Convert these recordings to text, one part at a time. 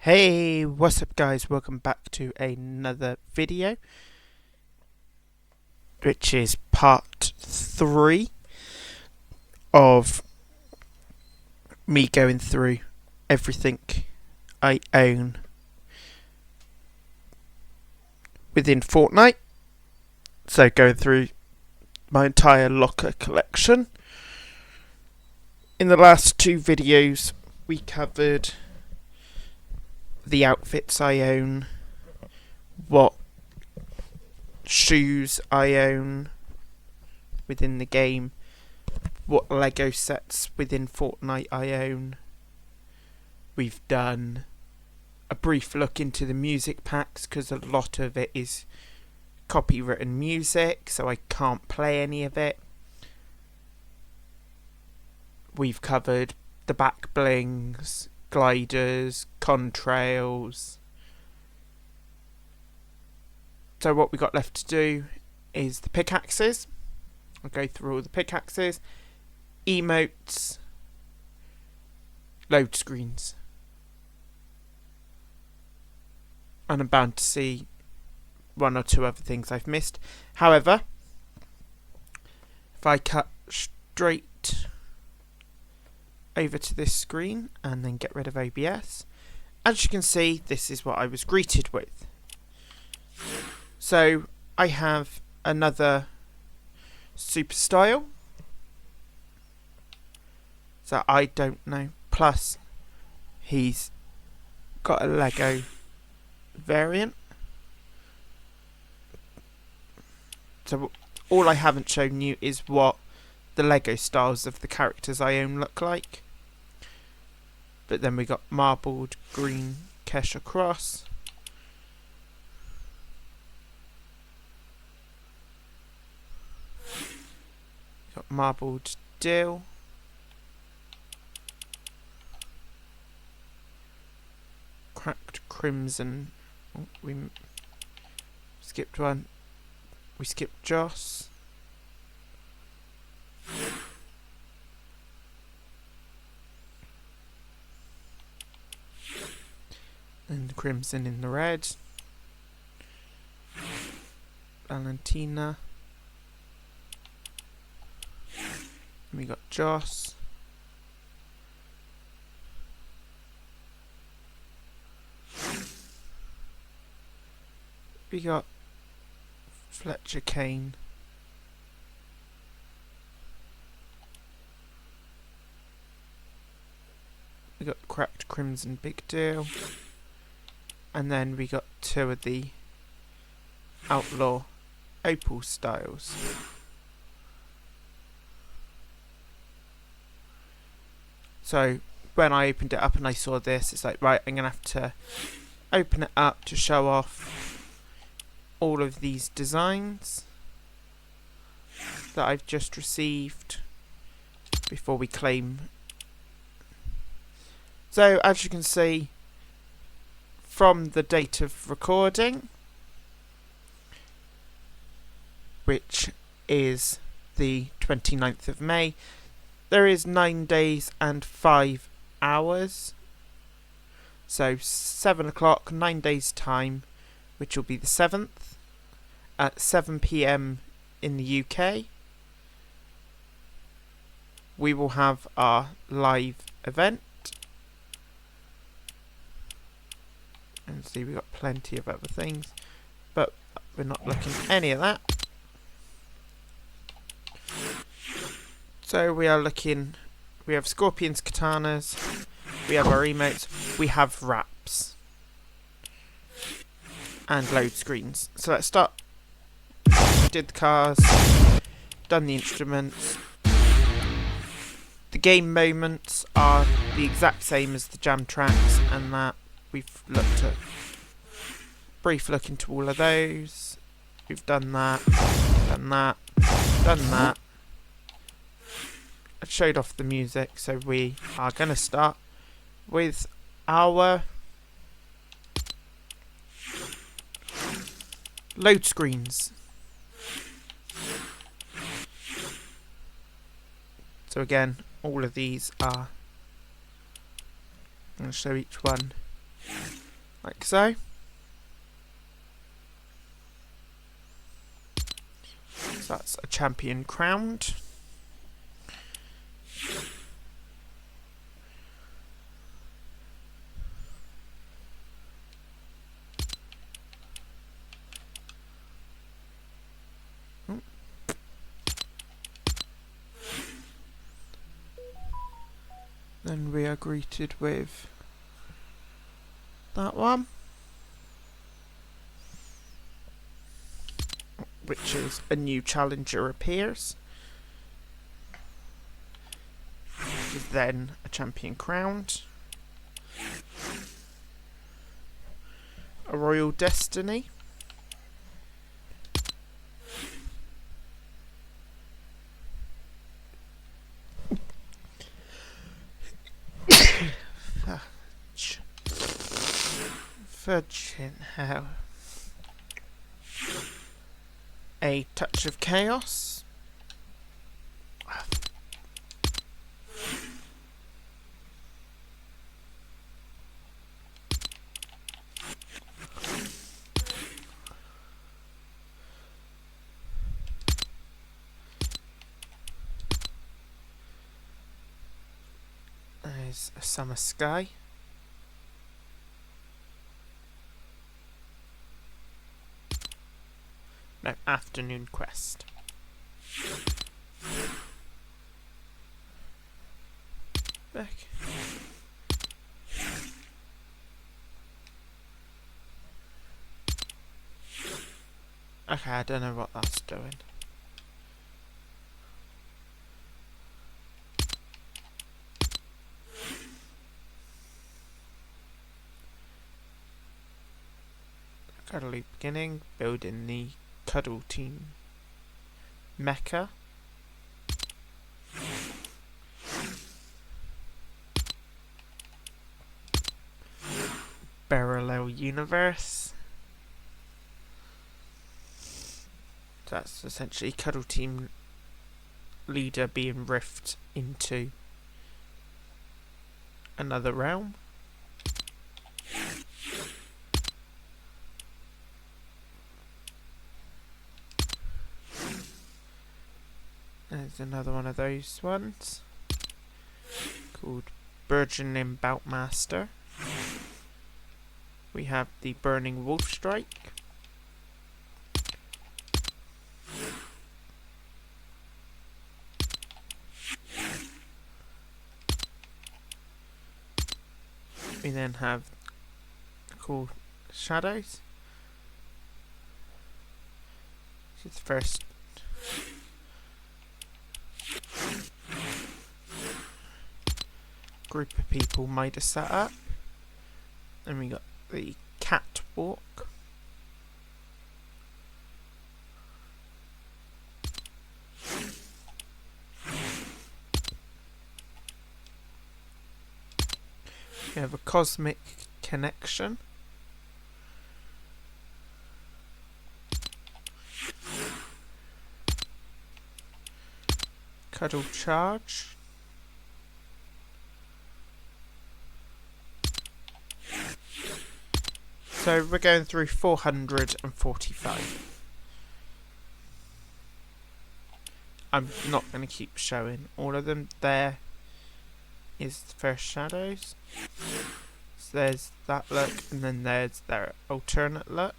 Hey, what's up guys? Welcome back to another video, which is part 3 of me going through everything I own within Fortnite. So going through my entire locker collection. In the last 2 videos we covered the outfits I own, what shoes I own within the game, what Lego sets within Fortnite I own. We've done a brief look into the music packs because a lot of it is copywritten music, so I can't play any of it. We've covered the back blings, gliders, contrails. So what we got left to do is the pickaxes. I'll go through all the pickaxes, emotes, load screens. And I'm bound to see 1 or 2 other things I've missed. However, if I cut straight over to this screen and then get rid of OBS, as you can see, this is what I was greeted with. So I have another super style, so I don't know, plus he's got a Lego variant. So all I haven't shown you is what the Lego styles of the characters I own look like. But then we got marbled green Kesha Cross, got marbled Dill, cracked crimson. Oh, we skipped one. We skipped Joss. And the crimson in the red. Valentina. And we got Joss. We got Fletcher Kane. We got cracked crimson Big Deal. And then we got 2 of the outlaw opal styles. So when I opened it up and I saw this, it's like, right, I'm gonna have to open it up to show off all of these designs that I've just received before we claim. So as you can see, from the date of recording, which is the 29th of May, there is 9 days and 5 hours. So 7 o'clock, 9 days time, which will be the 7th, at 7 PM in the UK. We will have our live event. And see, we've got plenty of other things, but we're not looking at any of that. So we are looking, we have scorpions, katanas, we have our emotes, we have wraps, and load screens. So let's start. We did the cars, done the instruments. The game moments are the exact same as the jam tracks, and that we've looked at. Brief look into all of those. We've done that, done that, done that. I showed off the music, so we are going to start with our load screens. So again, all of these are, I'm going to show each one like so. So that's a champion crowned. Then we are greeted with that one, which is a new challenger appears. Which is then a champion crowned. A royal destiny. Virgin hell. A touch of chaos. There's a summer sky. No, afternoon quest. Back. Okay, I don't know what that's doing. Cuddly beginning, building the Cuddle Team mecha. Parallel universe. That's essentially Cuddle Team leader being rifted into another realm. There's another one of those ones called Burgeoning Boutmaster. We have the Burning Wolf Strike. We then have called Shadows. This is the first group of people might have set up. And we got the Catwalk. We have a Cosmic Connection. Cuddle Charge. So we're going through 445. I'm not going to keep showing all of them. There is the first Shadows. So there's that look, and then there's their alternate look.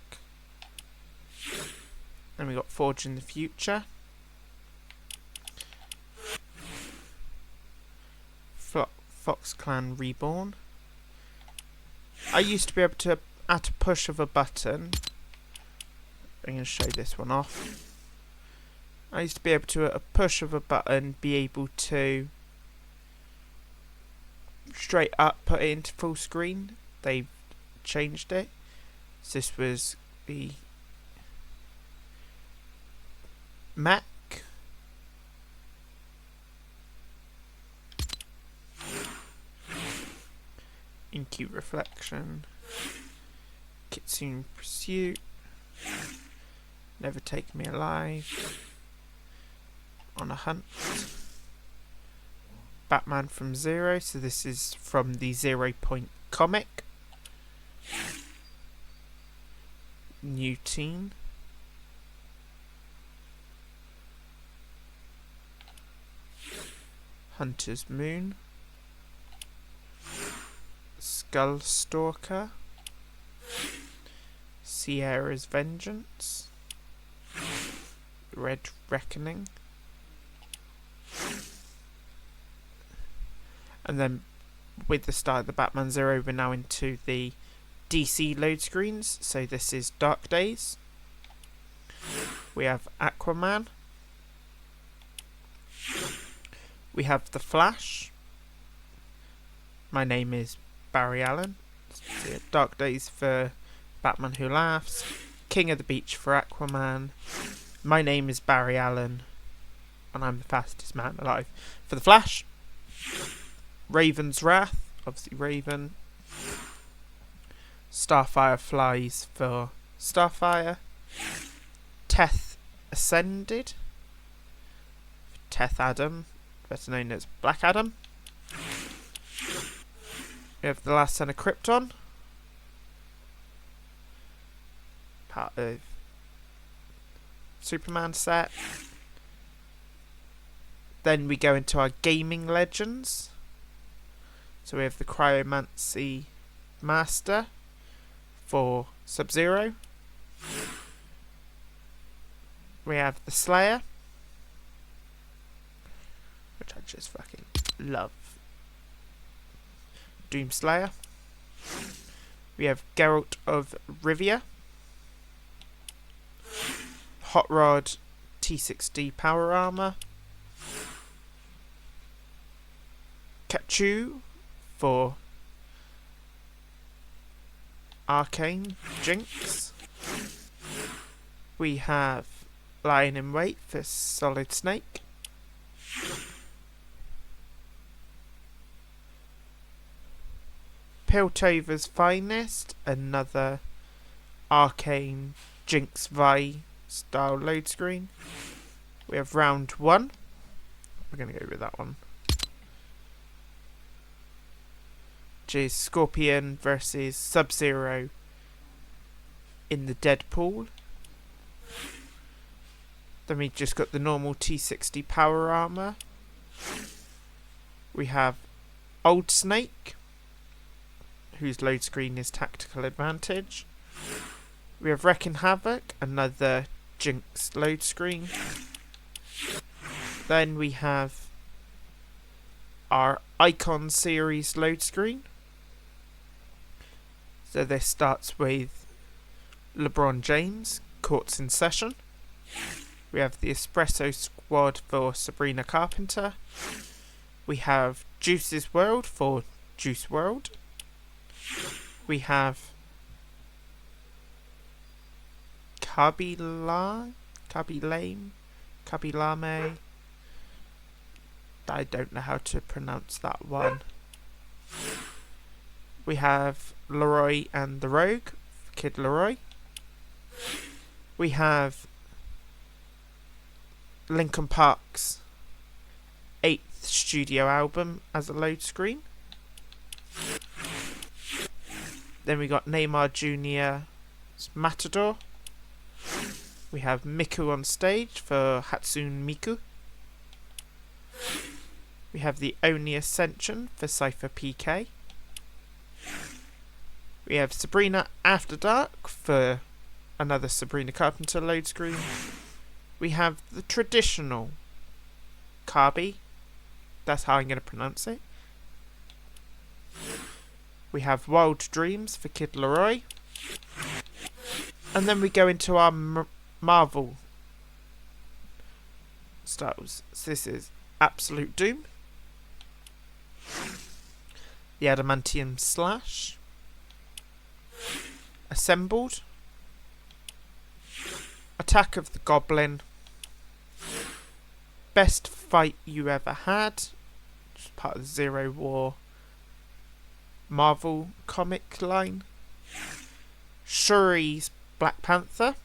And we got Forge in the Future. Fox Clan Reborn. I used to be able to, at a push of a button, I'm going to show this one off. I used to be able to, at a push of a button, be able to straight up put it into full screen. They've changed it. So this was the Mac. Incute Reflection. Kitsune Pursuit. Never Take Me Alive. On a Hunt. Batman from Zero. So this is from the 0 Point comic. New Teen, Hunter's Moon, Skull Stalker, Sierra's Vengeance, Red Reckoning, and then with the start of the Batman Zero, we're now into the DC load screens. So this is Dark Days. We have Aquaman. We have The Flash. My name is Barry Allen. So Dark Days for Batman Who Laughs. King of the Beach for Aquaman. My name is Barry Allen, and I'm the fastest man alive for The Flash. Raven's Wrath, obviously Raven. Starfire Flies for Starfire. Teth Ascended. Teth Adam, better known as Black Adam. We have The Last Son of Krypton. Part of Superman set. Then we go into our gaming legends. So we have the Cryomancy Master for Sub-Zero. We have the Slayer, which I just fucking love. Doomslayer. We have Geralt of Rivia. Hot Rod T6D Power Armor. Kachu for Arcane Jinx. We have Lying in Wait for Solid Snake. Piltover's Finest, another Arcane Jinx Vi style load screen. We have Round 1. We're going to go with that one. Which is Scorpion versus Sub-Zero in the Deadpool. Then we just got the normal T60 Power Armor. We have Old Snake, whose load screen is Tactical Advantage. We have Wrecking Havoc, another Jinx load screen. Then we have our Icon series load screen. So this starts with LeBron James, Courts in Session. We have the Espresso Squad for Sabrina Carpenter. We have Juice's World for Juice World. We have Kabilame. I don't know how to pronounce that one. We have Leroy and the Rogue, Kid Leroy. We have Linkin Park's 8th studio album as a load screen. Then we got Neymar Jr.'s Matador. We have Miku on stage for Hatsune Miku. We have the Oni Ascension for Cypher PK. We have Sabrina After Dark for another Sabrina Carpenter load screen. We have the traditional Kabi. That's how I'm going to pronounce it. We have Wild Dreams for Kid Leroy. And then we go into our Marvel styles. So this is Absolute Doom, the Adamantium Slash, Assembled, Attack of the Goblin, Best Fight You Ever Had, which is part of the Zero War Marvel comic line, Shuri's Black Panther,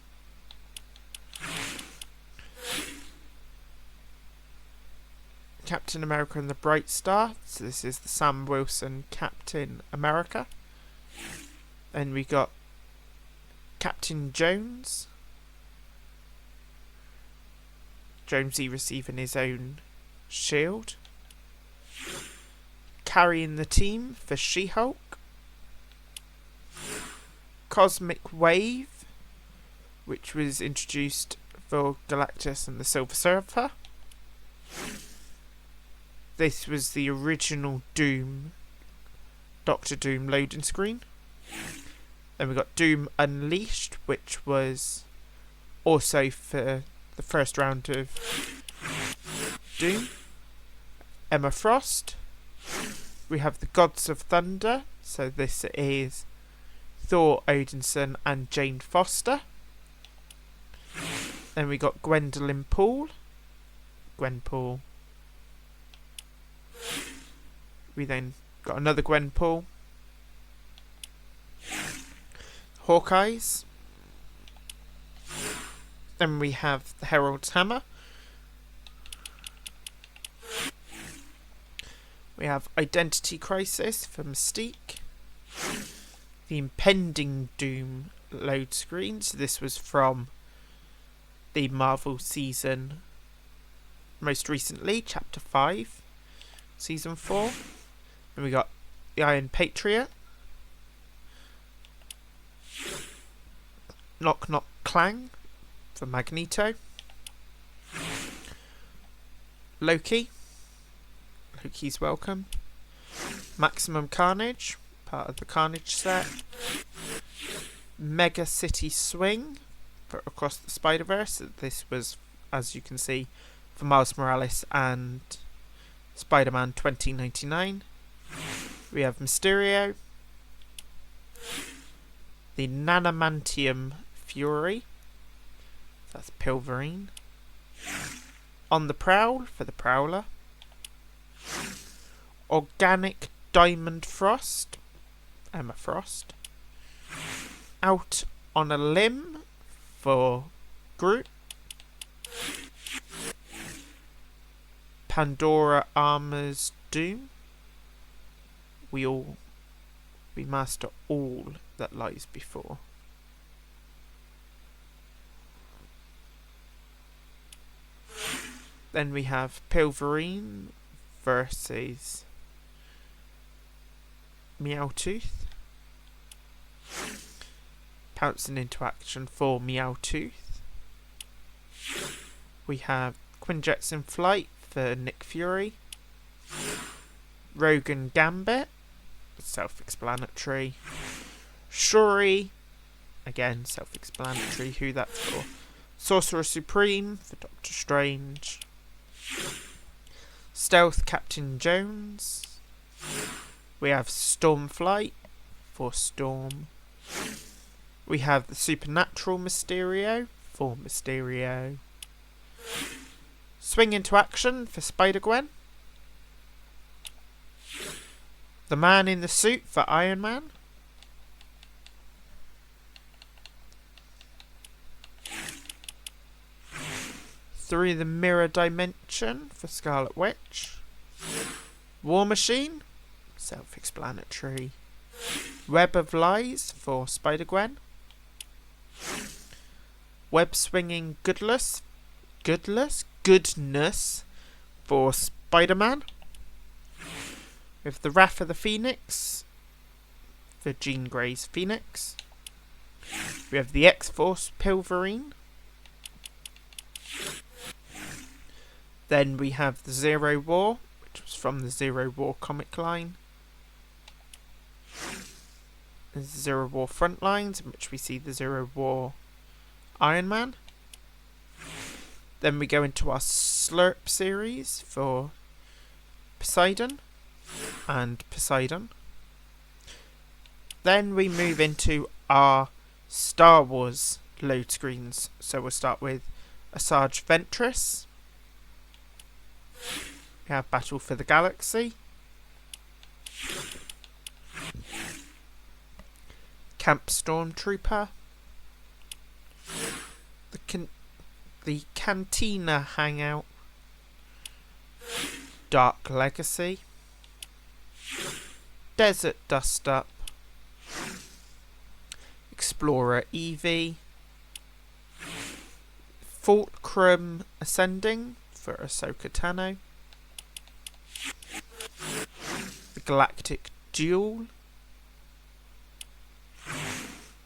Captain America and the Bright Star. So this is the Sam Wilson Captain America. Then we got Captain Jones. Jonesy receiving his own shield. Carrying the team for She-Hulk. Cosmic Wave, which was introduced for Galactus and the Silver Surfer. This was the original Doom, Doctor Doom loading screen. Then we got Doom Unleashed, which was also for the first round of Doom. Emma Frost. We have the Gods of Thunder, so this is Thor Odinson and Jane Foster. Then we got Gwendolyn Poole. Gwenpool. We then got another Gwenpool. Hawkeyes. Then we have the Herald's Hammer. We have Identity Crisis for Mystique. The Impending Doom load screen. So this was from the Marvel season, most recently, Chapter 5, Season 4. And we got the Iron Patriot. Knock Knock Clang for Magneto. Loki's Welcome. Maximum Carnage, part of the Carnage set. Mega City Swing for Across the Spider-Verse. This was, as you can see, for Miles Morales and Spider-Man 2099. We have Mysterio. The Nanomantium Fury. That's Pilverine. On the Prowl for the Prowler. Organic Diamond Frost. Emma Frost. Out on a Limb for Groot. Pandora Armor's Doom. We master all that lies before. Then we have Pilverine versus Meowtooth. Pouncing into action for Meowtooth. We have Quinjets in Flight for Nick Fury. Rogan Gambit, self-explanatory. Shuri, again self-explanatory who that's for. Sorcerer Supreme for Doctor Strange. Stealth Captain Jones. We have Stormflight for Storm. We have the Supernatural Mysterio for Mysterio. Swing into Action for Spider-Gwen. The Man in the Suit for Iron Man. Through the Mirror Dimension for Scarlet Witch. War Machine, self-explanatory. Web of Lies for Spider-Gwen. Web Swinging Goodness for Spider-Man. With the Wrath of the Phoenix for Jean Grey's Phoenix. We have the X-Force Pilverine. Then we have the Zero War, which was from the Zero War comic line. There's the Zero War Frontlines, in which we see the Zero War Iron Man. Then we go into our Slurp series for Poseidon and Poseidon. Then we move into our Star Wars load screens. So we'll start with Asajj Ventress. We have Battle for the Galaxy. Camp Stormtrooper. The Cantina Hangout. Dark Legacy. Desert Dust Up. Explorer Eevee, Fulcrum Ascending for Ahsoka Tano, the Galactic Duel.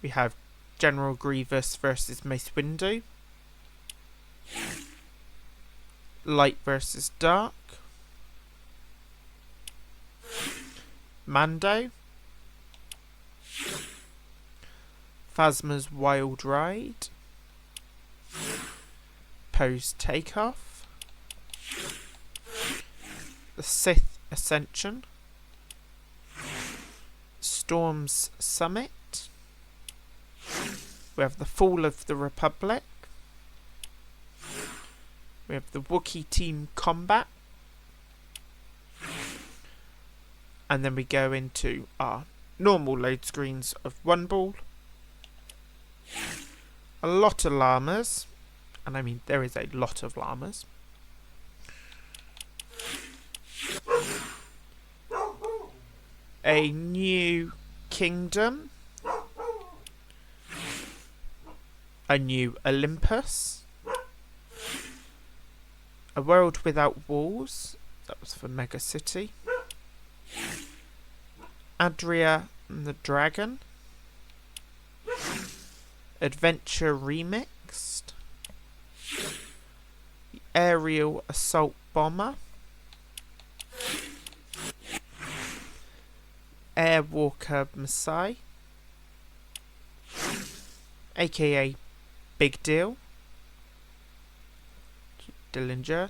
We have General Grievous versus Mace Windu, Light versus Dark, Mando, Phasma's Wild Ride, Poe's Takeoff, the Sith Ascension, Storm's Summit. We have the Fall of the Republic. We have the Wookiee Team Combat. And then we go into our normal load screens of one ball. A lot of llamas. And I mean, there is a lot of llamas. A new kingdom. A new Olympus. A world without walls. That was for Mega City. Adria and the Dragon. Adventure Remixed. The Aerial Assault Bomber. Airwalker Masai. AKA Big Deal. Dillinger.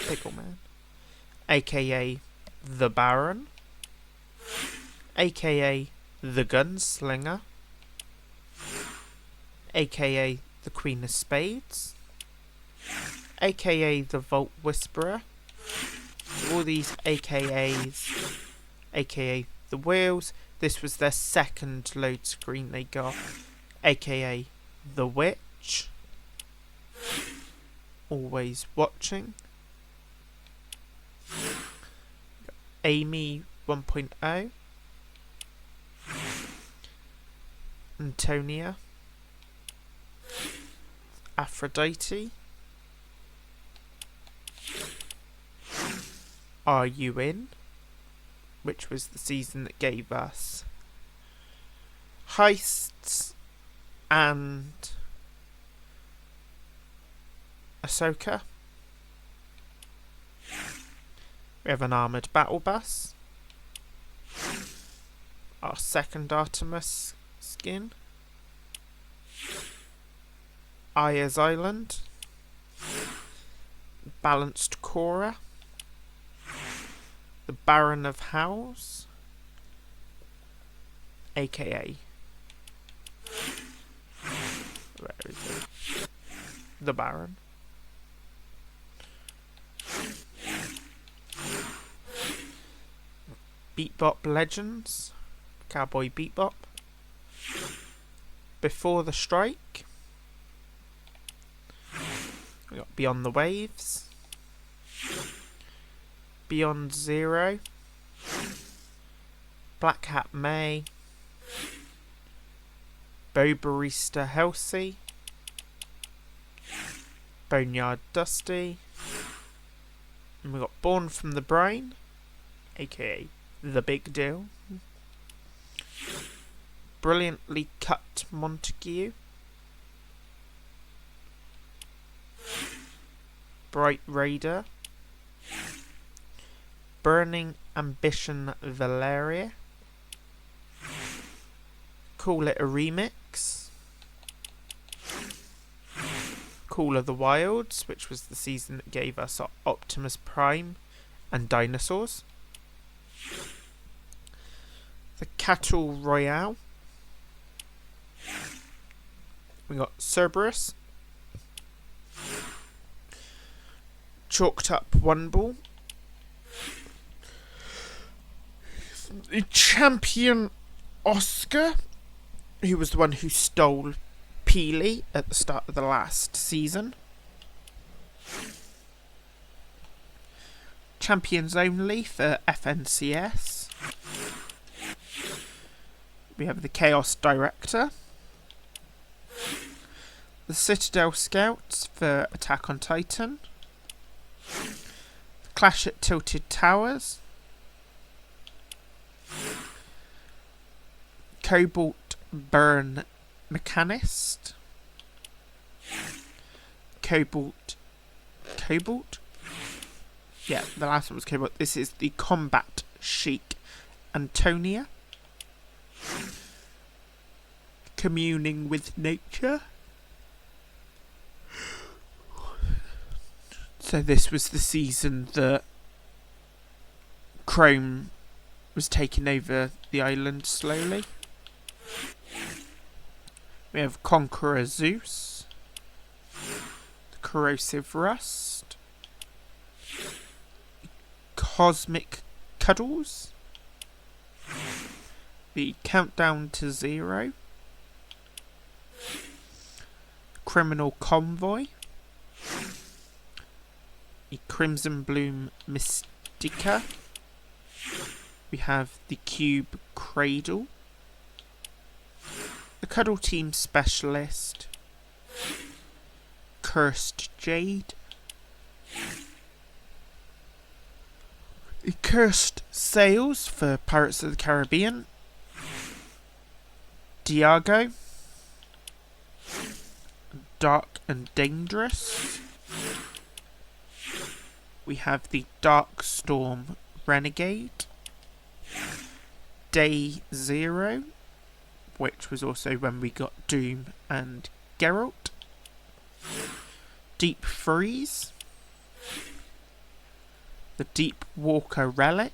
Pickleman. AKA The Baron. AKA The Gunslinger. AKA The Queen of Spades. AKA The Vault Whisperer. All these AKAs. AKA The Wheels. This was their second load screen they got. AKA The Witch. Always Watching. Amy 1.0. Antonia. Aphrodite. Are You In? Which was the season that gave us Heists and Ahsoka. We have an armoured battle bus. Our second Artemis skin. Aya's Island. Balanced Korra. The Baron of Howls. AKA. Where is it? The Baron. Beatbop Legends. Cowboy Beatbop. Before the Strike. We got Beyond the Waves. Beyond Zero. Black Hat May. Bo Barista Halsey. Boneyard Dusty. And we got Born from the Brain, aka The Big Deal. Brilliantly Cut Montague. Bright Raider. Burning Ambition Valeria. Call It a Remix. Call of the Wilds, which was the season that gave us Optimus Prime and dinosaurs. The Cattle Royale. We got Cerberus. Chalked Up One Ball. The champion Oscar, who was the one who stole Peely at the start of the last season. Champions Only for FNCS. We have the Chaos Director. The Citadel Scouts for Attack on Titan. Clash at Tilted Towers. Cobalt Burn Mechanist. Cobalt? Yeah, the last one was Cobalt. This is the Combat Sheik Antonia. Communing with Nature. So this was the season that Chrome was taking over the island slowly. We have Conqueror Zeus. The Corrosive Rust. Cosmic Cuddles. The Countdown to Zero. Criminal Convoy. The Crimson Bloom Mystica. We have the Cube Cradle. The Cuddle Team Specialist. Cursed Jade. The Cursed Sails for Pirates of the Caribbean. Diago. Dark and Dangerous. We have the Dark Storm Renegade. Day Zero, which was also when we got Doom and Geralt. Deep Freeze. The Deep Walker Relic.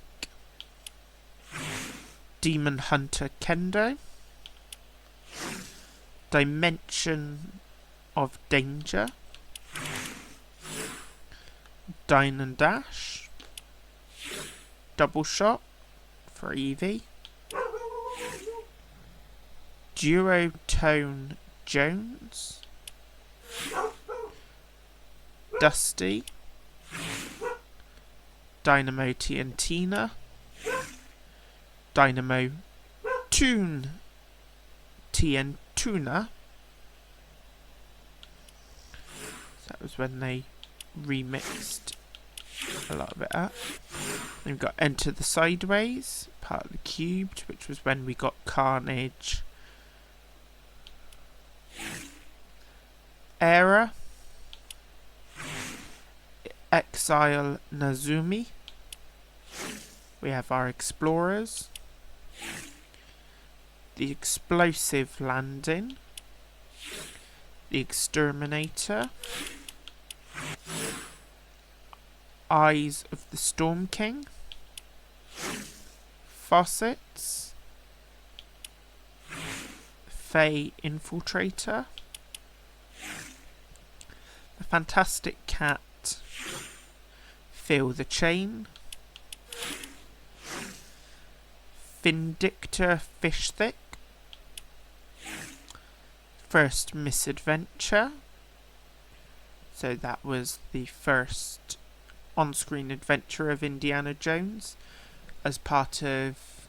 Demon Hunter Kendo. Dimension of Danger. Dine and Dash. Double Shot for Eevee. Duotone Jones. Dusty. Dynamo Tiantina. Dynamo Toon Tiantuna. So that was when they remixed a lot of it up. Then we've got Enter the Sideways, part of the Cubed, which was when we got Carnage. Era. Exile Nazumi. We have our Explorers. The Explosive Landing. The Exterminator. Eyes of the Storm King. Faucets. Fey Infiltrator. The Fantastic Cat. Feel the Chain. Vindictor Fishstick. First Misadventure. So that was the first on-screen adventure of Indiana Jones as part of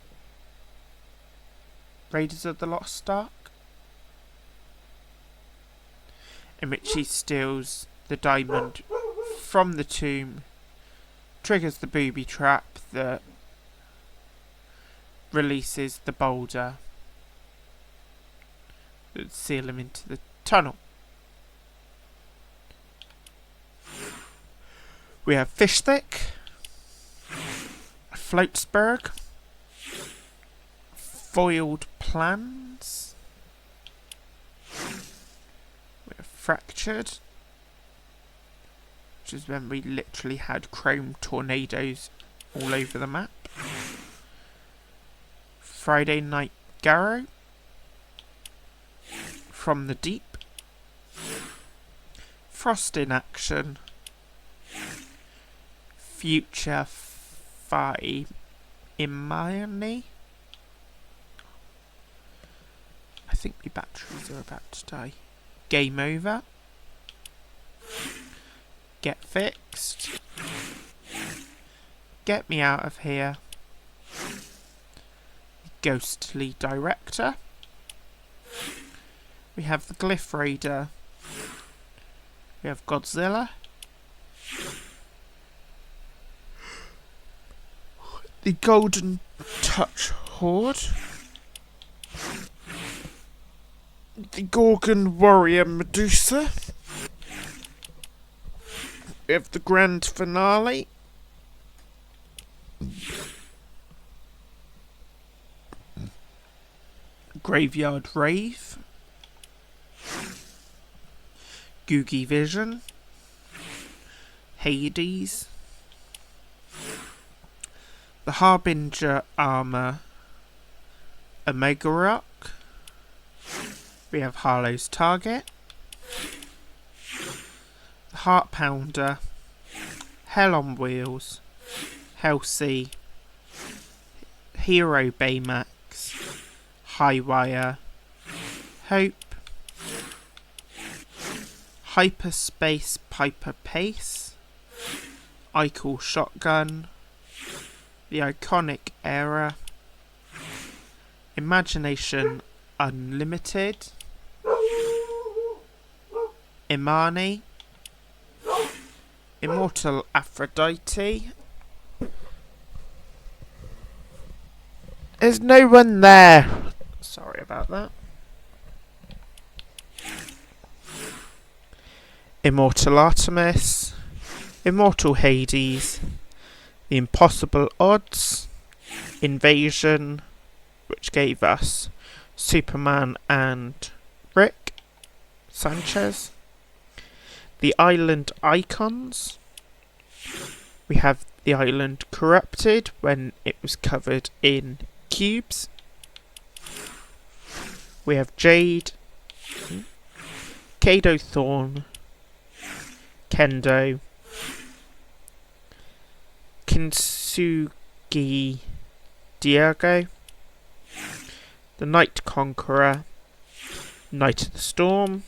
Raiders of the Lost Ark, in which he steals the diamond from the tomb, triggers the booby trap that releases the boulder that would seal him into the tunnel. We have Fishstick, Floatsburg, Foiled Plans, we have Fractured, which is when we literally had chrome tornadoes all over the map. Friday Night Garrow, From the Deep, Frost in Action, Future Fi Imani. I think my batteries are about to die. Game Over. Get Fixed. Get Me Out of Here. ghostly director. We have the Glyph Raider. We have Godzilla. The Golden Touch Horde. The Gorgon Warrior Medusa. We have the Grand Finale. Graveyard Rave. Googie Vision. Hades. The Harbinger Armour. Omega Rock. We have Harlow's Target. The Heart Pounder. Hell on Wheels. Hellsea. Hero Baymax. Highwire. Hope. Hyperspace Piper Pace. Eichel Shotgun. The Iconic Era. Imagination Unlimited. Imani. Immortal Aphrodite. There's no one there. Sorry about that. Immortal Artemis. Immortal Hades. The Impossible Odds. Invasion, which gave us Superman and Rick Sanchez. The Island Icons. We have the island corrupted when it was covered in cubes. We have Jade, Kado Thorn, Kendo, Kintsugi Diego, the Night Conqueror, Knight of the Storm,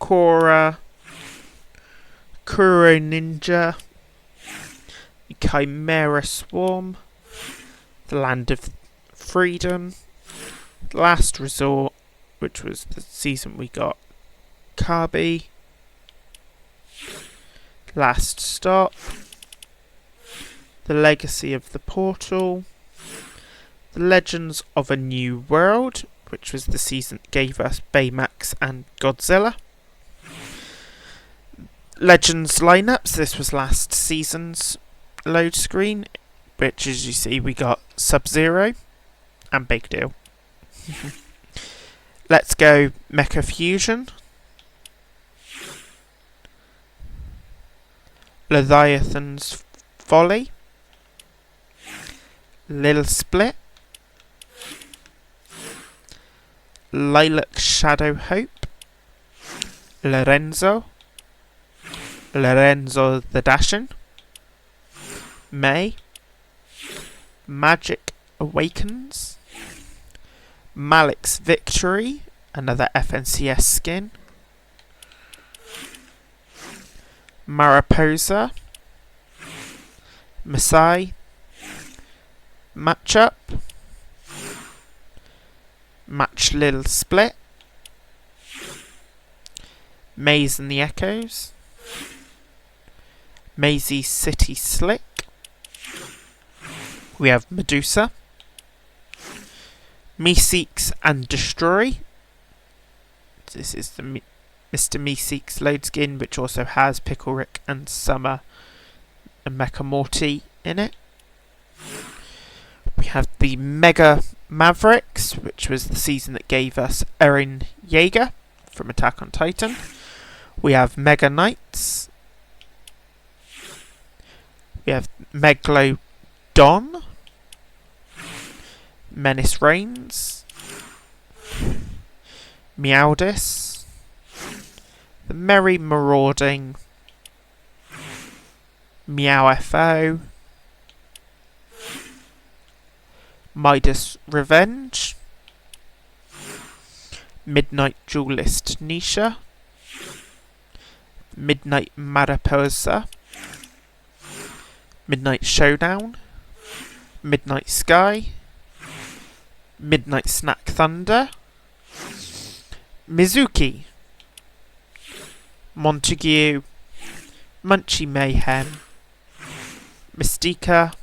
Korra, Kuro Ninja, the Chimera Swarm, the Land of Freedom, the Last Resort, which was the season we got Kabi, Last Stop, the Legacy of the Portal, the Legends of a New World, which was the season that gave us Baymax and Godzilla. Legends lineups, this was last season's load screen, which as you see we got Sub-Zero and Big Deal. Let's go Mecha Fusion. Leviathan's Folly. Lil Split. Lilac Shadow Hope. Lorenzo the Dashin. May. Magic Awakens. Malik's Victory, another FNCS skin. Mariposa. Masai. Matchup. Match Lil Split. Maze and the Echoes. Maisie City Slick. We have Medusa. Meeseeks and Destroy. This is the Mr. Meeseeks load skin, which also has Pickle Rick and Summer and Mecha Morty in it. We have the Mega Mavericks, which was the season that gave us Eren Yeager from Attack on Titan. We have Mega Knights. We have Megalodon. Menace Reigns. Meowdis. The Merry Marauding. Meow-FO. Midas Revenge. Midnight Duelist Nisha. Midnight Mariposa. Midnight Showdown. Midnight Sky, Midnight Snack Thunder, Mizuki, Montague, Munchie Mayhem, Mystica,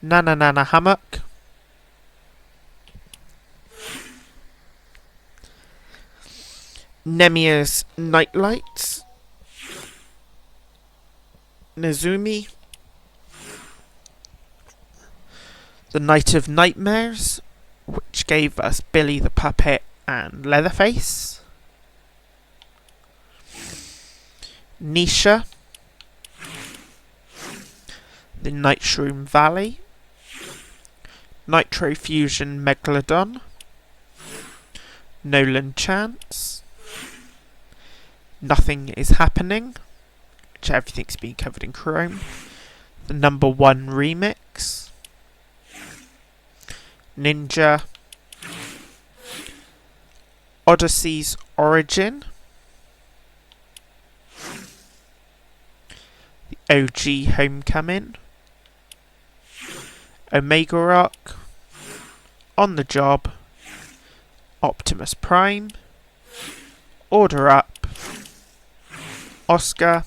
Nana Nana Hammock, Nemia's Nightlights, Nezumi, The Night of Nightmares, which gave us Billy the Puppet and Leatherface, Nisha, The Nightshroom Valley, Nitro Fusion Megalodon, Nolan Chance, Nothing Is Happening, which everything's been covered in chrome, the number 1 remix, Ninja, Odyssey's Origin, the OG Homecoming, Omega Rock, On the Job, Optimus Prime, Order Up, Oscar,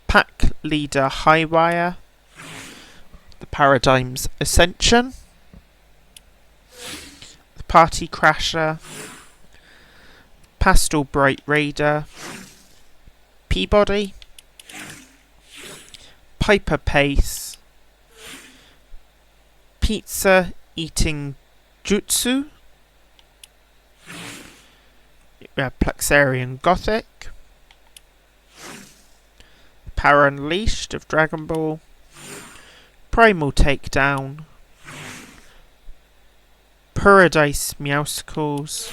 Pack Leader Highwire, The Paradigm's Ascension, The Party Crasher, Pastel Bright Raider, Peabody, Piper Pace, Pizza Eating Jutsu, Plexarian Gothic, Power Unleashed of Dragon Ball, Primal Takedown, Paradise Meowsicles,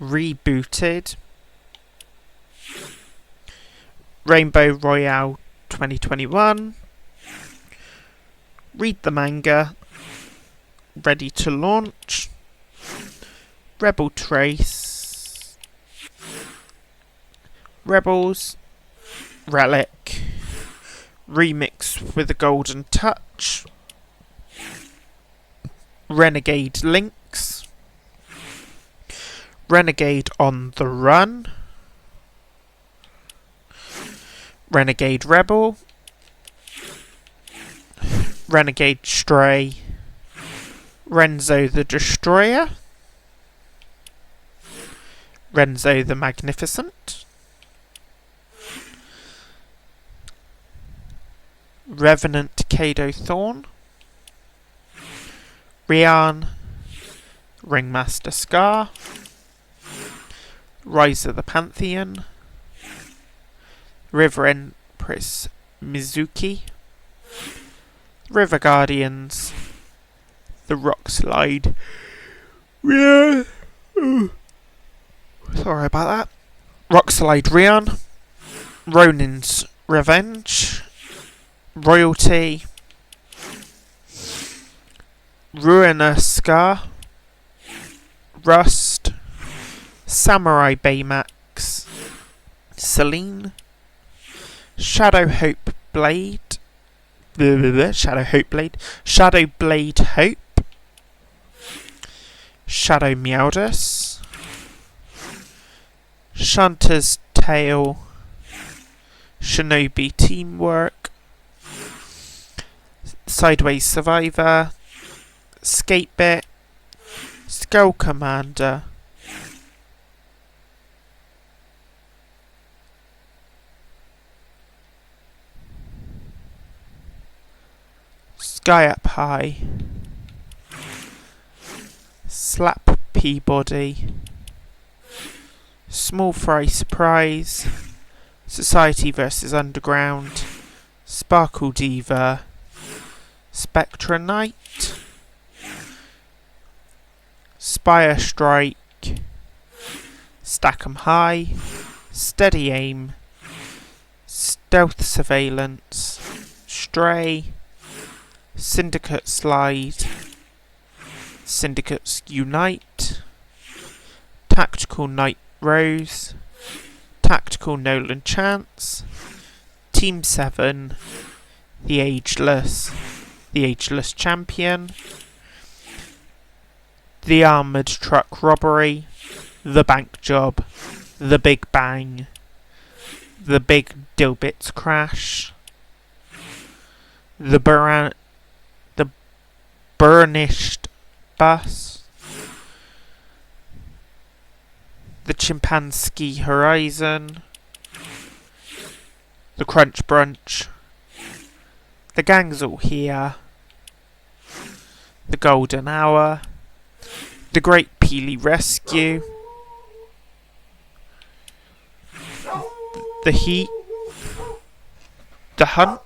Rebooted, Rainbow Royale 2021, Read the Manga, Ready to Launch, Rebel Trace, Rebels, Relic, Remix with a Golden Touch, Renegade Lynx, Renegade on the Run, Renegade Rebel, Renegade Stray, Renzo the Destroyer, Renzo the Magnificent, Revenant Kado Thorn, Rian, Ringmaster Scar, Rise of the Pantheon, River Empress Mizuki, River Guardians, The Rock Slide, Rian, sorry about that, Rock Slide Rian, Ronin's Revenge, Royalty, Ruinous Scar, Rust, Samurai Baymax, Celine, Shadow Hope Blade, Shadow Hope Blade, Shadow Blade Hope, Shadow Meowdus, Shanta's Tale, Shinobi Teamwork, Sideways Survivor, Skatebit, Skull Commander, Sky Up High, Slap Peabody, Small Fry Surprise, Society vs Underground, Sparkle Diva, Spectra Knight, Spire Strike, Stack 'em High, Steady Aim, Stealth Surveillance, Stray, Syndicate Slide, Syndicates Unite, Tactical Night Rose, Tactical Nolan Chance, Team 7, the Ageless, the Ageless Champion, the Armoured Truck Robbery, the Bank Job, the Big Bang, the Big Dilbits Crash, the Burnished Bus, the Chimpanski Horizon, the Crunch Brunch, the Gang's All Here, the Golden Hour, the Great Peely Rescue, the Heat, the Hunt,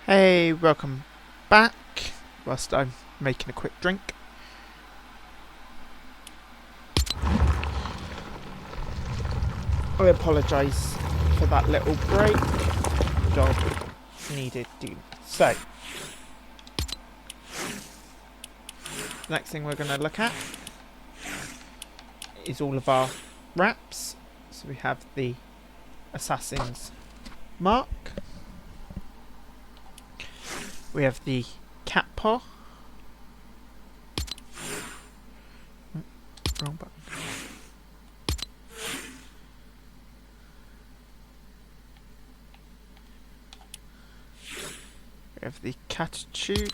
Hey, welcome back. Whilst I'm making a quick drink. I apologise for that little break. Dog needed to. So, next thing we're going to look at is all of our wraps. So we have the Assassin's Mark. We have the cat paw. Wrong button. We have the catitude.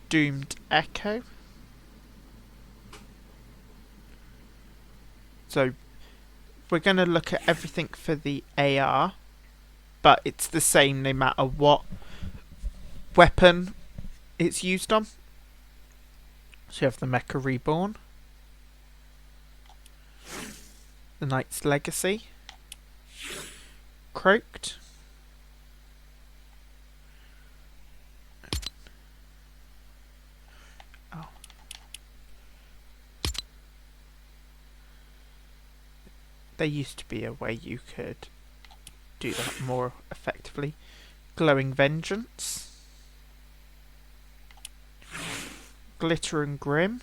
Doomed Echo. So we're going to look at everything for the AR, but it's the same no matter what weapon it's used on. So you have the Mecha Reborn, The Knight's Legacy. Croaked. Oh. There used to be a way you could do that more effectively. Glowing Vengeance. Glitter and Grim.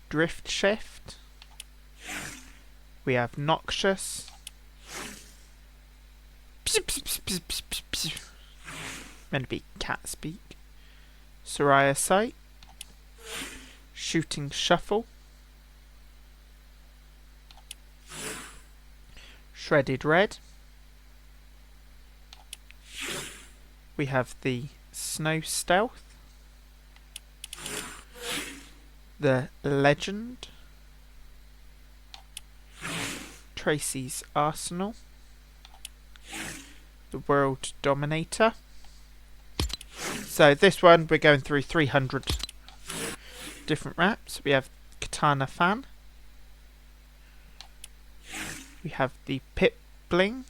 Drift Shift. We have Noxious. Meant to be cat speak. Soraya Sight. Shooting Shuffle. Shredded Red. We have the Snow Stealth. The Legend. Tracy's Arsenal. The World Dominator. So this one we're going through 300 different wraps. We have Katana Fan. We have the Pip Bling.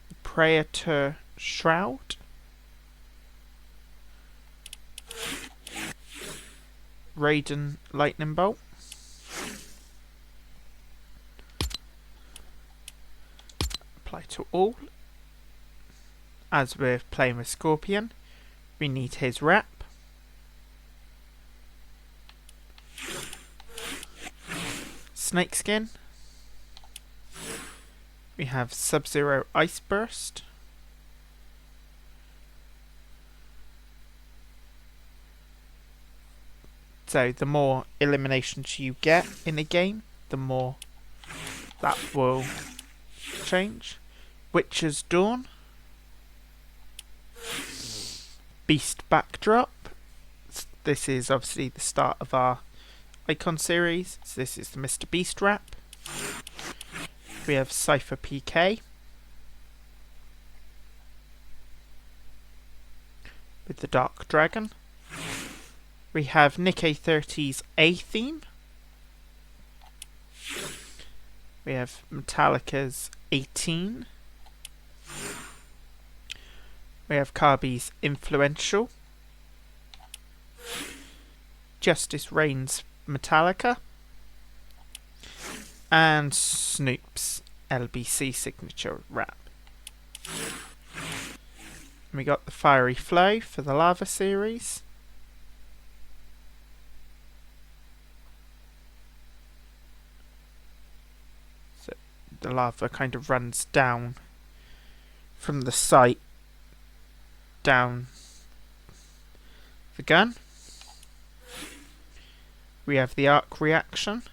The Praetor Shroud. Raiden Lightning Bolt. Apply to all. As we're playing with Scorpion, we need his wrap. Snakeskin. We have Sub-Zero Ice Burst. So the more eliminations you get in a game, the more that will change. Witcher's Dawn. Beast Backdrop. This is obviously the start of our Icon series. So this is the Mr. Beast wrap. We have Cypher PK. With the Dark Dragon. We have Nick A30's A-Theme. We have Metallica's 18. We have Kirby's Influential. Justice Reign's Metallica. And Snoop's LBC signature wrap. And we got the Fiery Flow for the Lava series. So the lava kind of runs down from the sight down the gun. We have the Arc Reaction.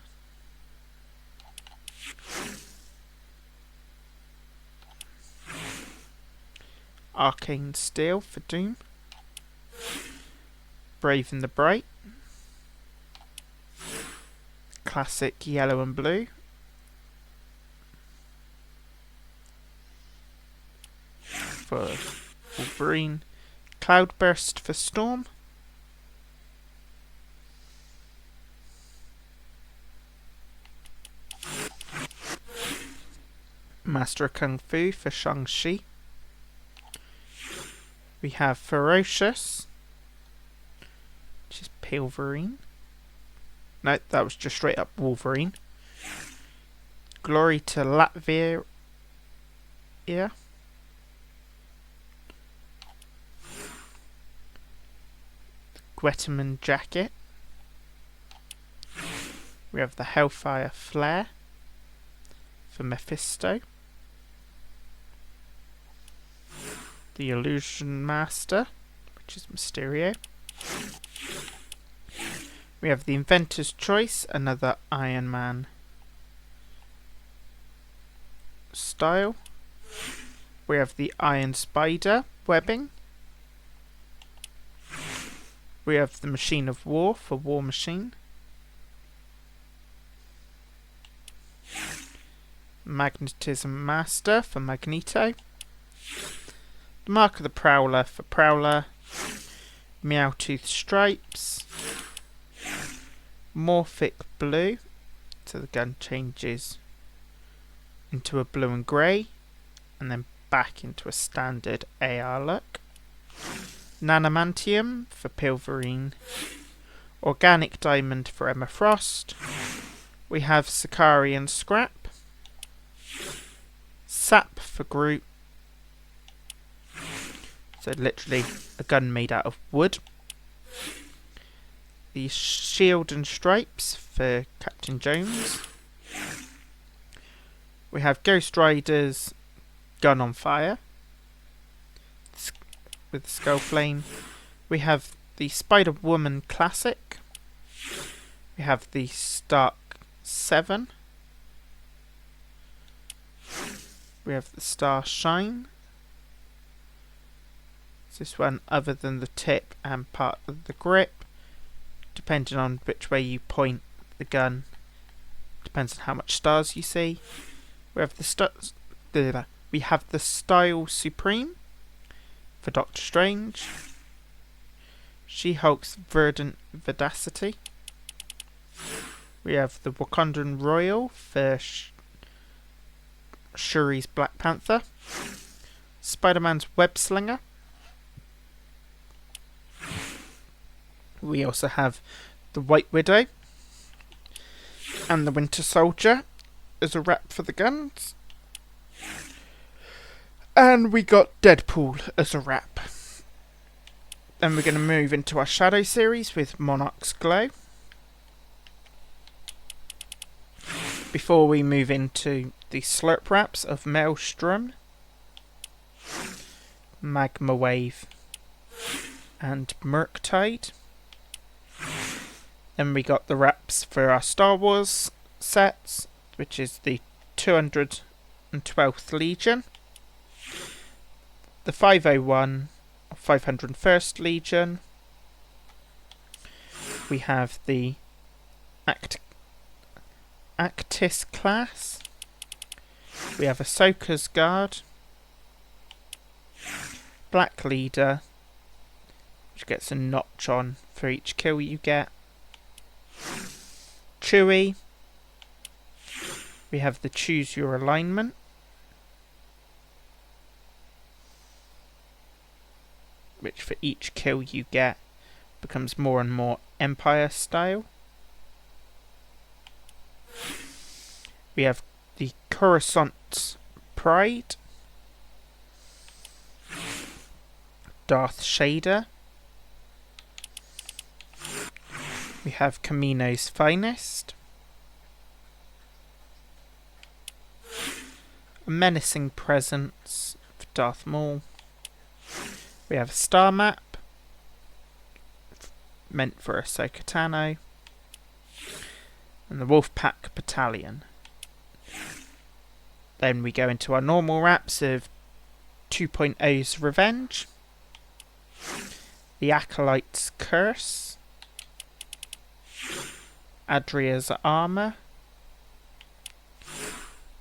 Arcane Steel for Doom. Brave and the Bright. Classic Yellow and Blue. For Wolverine. Cloudburst for Storm. Master of Kung Fu for Shang-Chi. We have Ferocious, which is Pilverine. No, that was just straight up Wolverine. Glory to Latvia. Yeah. Guetterman Jacket. We have the Hellfire Flare for Mephisto. The Illusion Master, which is Mysterio. We have the Inventor's Choice, another Iron Man style. We have the Iron Spider webbing. We have the Machine of War for War Machine. Magnetism Master for Magneto. The Mark of the Prowler for Prowler. Meowtooth Stripes. Morphic Blue, so the gun changes into a blue and grey, and then back into a standard AR look. Nanomantium for Pilverine. Organic Diamond for Emma Frost. We have Sicarian Scrap. Sap for Groot. So literally a gun made out of wood. The Shield and Stripes for Captain Jones. We have Ghost Rider's Gun on Fire with Skull Flame. We have the Spider-Woman Classic. We have the Stark 7. We have the Star Shine. This one, other than the tip and part of the grip, depending on which way you point the gun, depends on how much stars you see. We have the Style Supreme for Doctor Strange. She-Hulk's Verdant Vidacity. We have the Wakandan Royal for Shuri's Black Panther. Spider-Man's Web Slinger. We also have the White Widow and the Winter Soldier as a wrap for the guns. And we got Deadpool as a wrap. Then we're going to move into our Shadow series with Monarch's Glow. Before we move into the Slurp wraps of Maelstrom, Magma Wave and Murktide. Then we got the wraps for our Star Wars sets, which is the 212th Legion, the 501 or 501st Legion. We have the Actis class. We have Ahsoka's Guard, Black Leader, which gets a notch on for each kill you get. Chewie. We have the Choose Your Alignment. Which for each kill you get becomes more and more Empire style. We have the Coruscant's Pride. Darth Shader. We have Kamino's Finest. A Menacing Presence for Darth Maul. We have a Star Map, meant for Ahsoka Tano. And the Wolfpack Battalion. Then we go into our normal wraps of 2.0's Revenge. The Acolyte's Curse. Adria's Armour.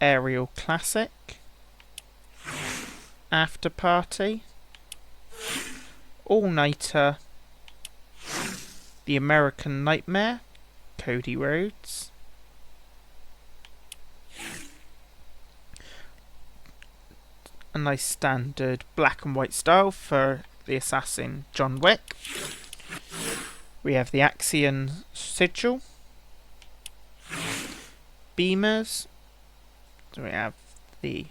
Aerial Classic. After Party. All-Nighter. The American Nightmare. Cody Rhodes. A nice standard black and white style for the assassin John Wick. We have the Axion Sigil. Beamers. So we have the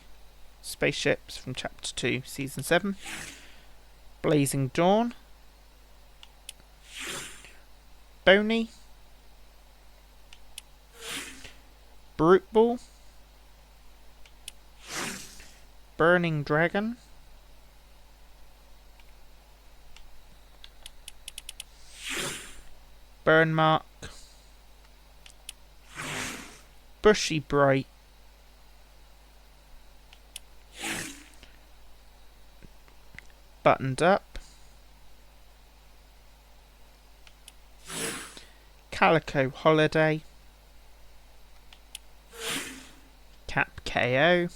spaceships from Chapter 2, Season 7. Blazing Dawn. Boney. Brute Ball. Burning Dragon. Burn Mark. Bushy Bright. Buttoned Up. Calico Holiday. Cap KO.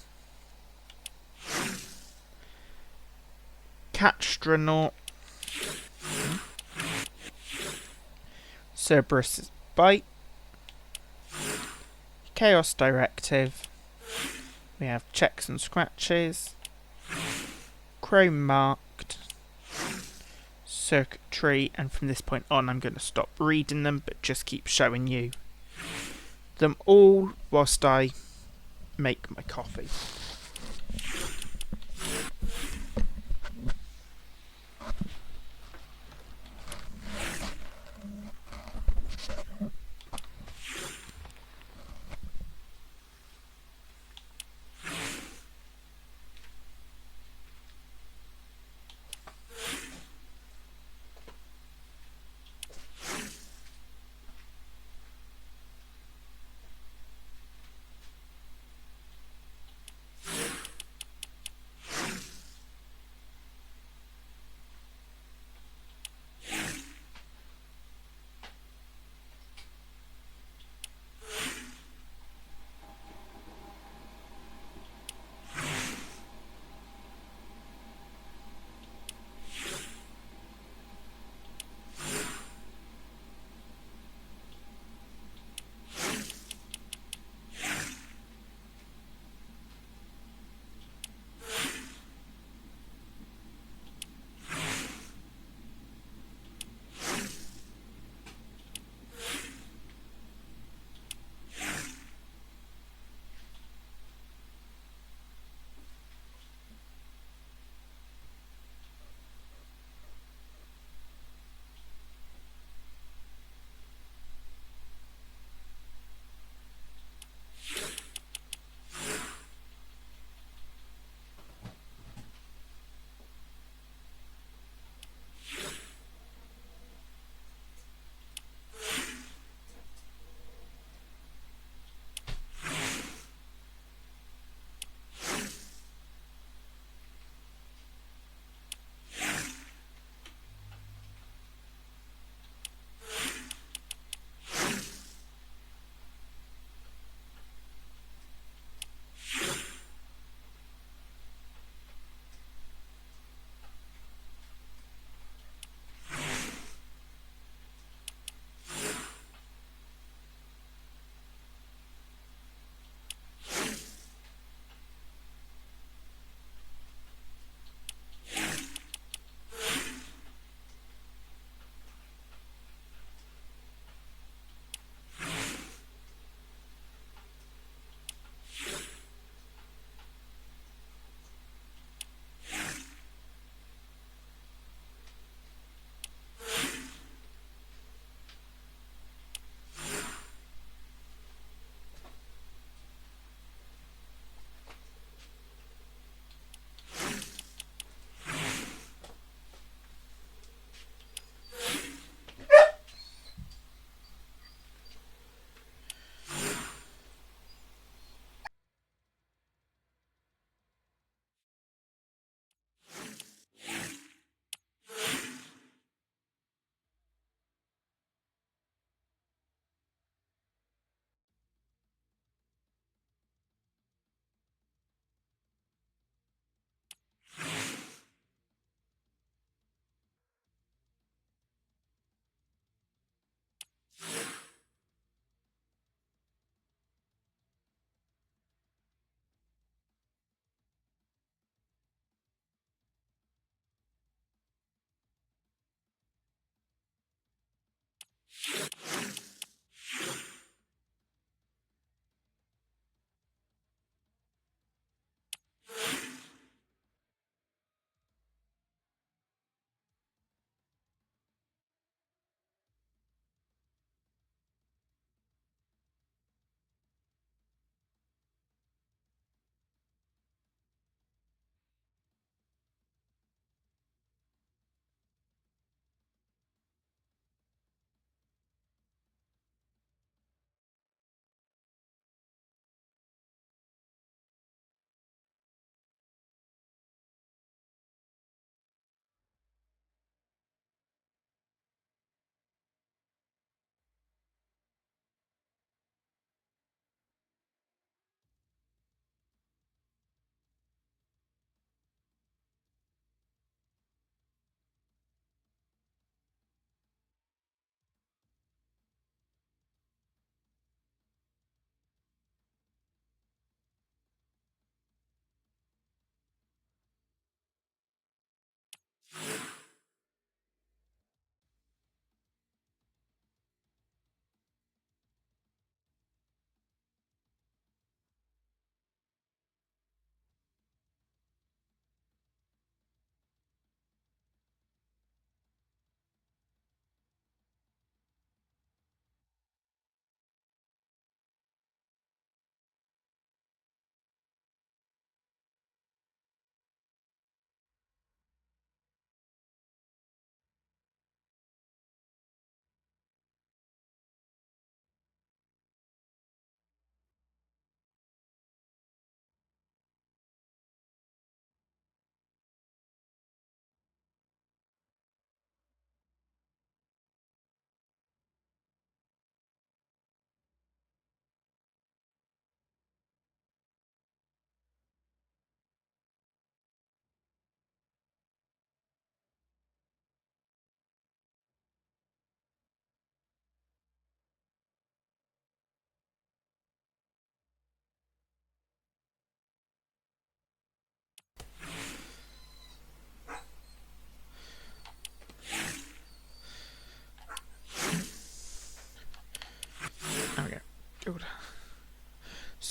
Catstronaut, Cerberus' Bite, Chaos Directive, we have Checks and Scratches, Chrome Marked, Circuitry, and from this point on I'm going to stop reading them but just keep showing you them all whilst I make my coffee.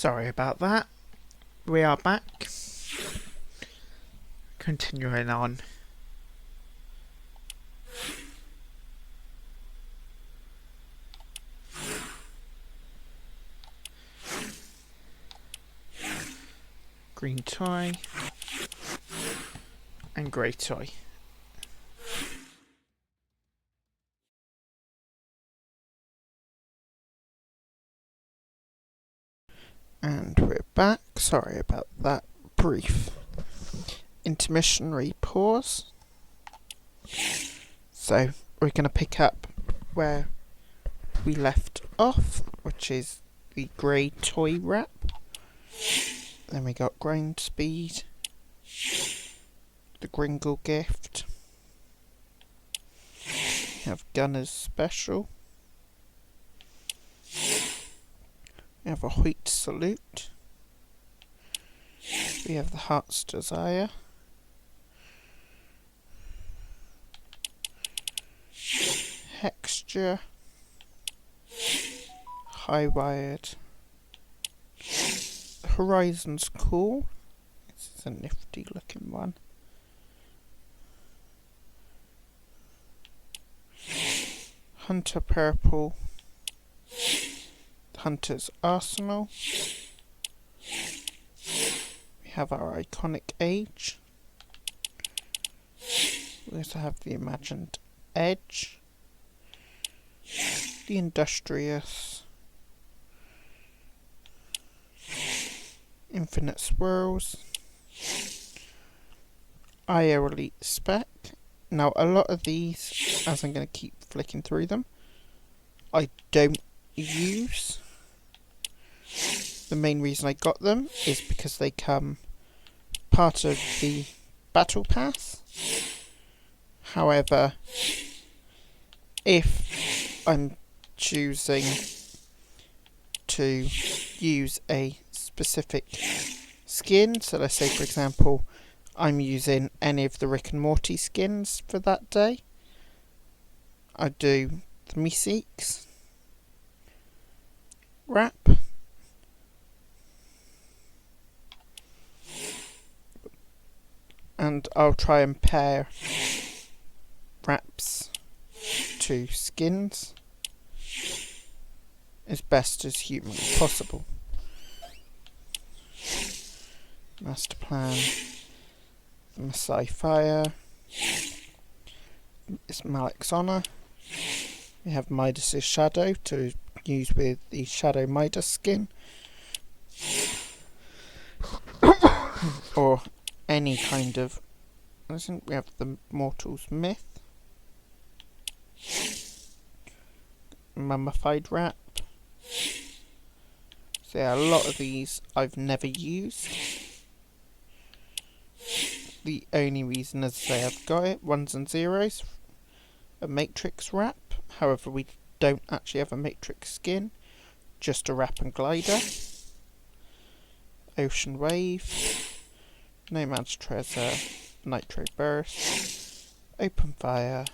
Sorry about that. We are back. Continuing on. Green toy and grey toy. And we're back. Sorry about that brief intermissionary pause. So we're going to pick up where we left off, which is the grey toy wrap. Then we got grind speed, the Gringle gift, we have Gunner's special, we have a Hoyt salute, we have the Heart's Desire, Hexture, High Wired, Horizon's cool. This is a nifty looking one. Hunter Purple, Hunter's Arsenal. We have our iconic Age. We also have the Imagined Edge, the Industrious, Infinite Swirls, IO Elite Spec. Now a lot of these, as I'm going to keep flicking through them, I don't use. The main reason I got them is because they come part of the Battle Pass. However, if I'm choosing to use a specific skin, so let's say for example I'm using any of the Rick and Morty skins for that day, I do the Meeseeks wrap, and I'll try and pair wraps to skins as best as humanly possible. Master Plan, the Masai Fire, it's Malik's Honour. We have Midas's Shadow to use with the Shadow Midas skin, or any kind of. I think we have the Mortal's Myth, Mummified Wrap. So yeah, a lot of these I've never used. The only reason, as I say, I've got it, 1s and 0s, a Matrix wrap. However, we don't actually have a Matrix skin, just a wrap and glider. Ocean Wave, Nomad's Treasure, Nitro Burst, Open Fire,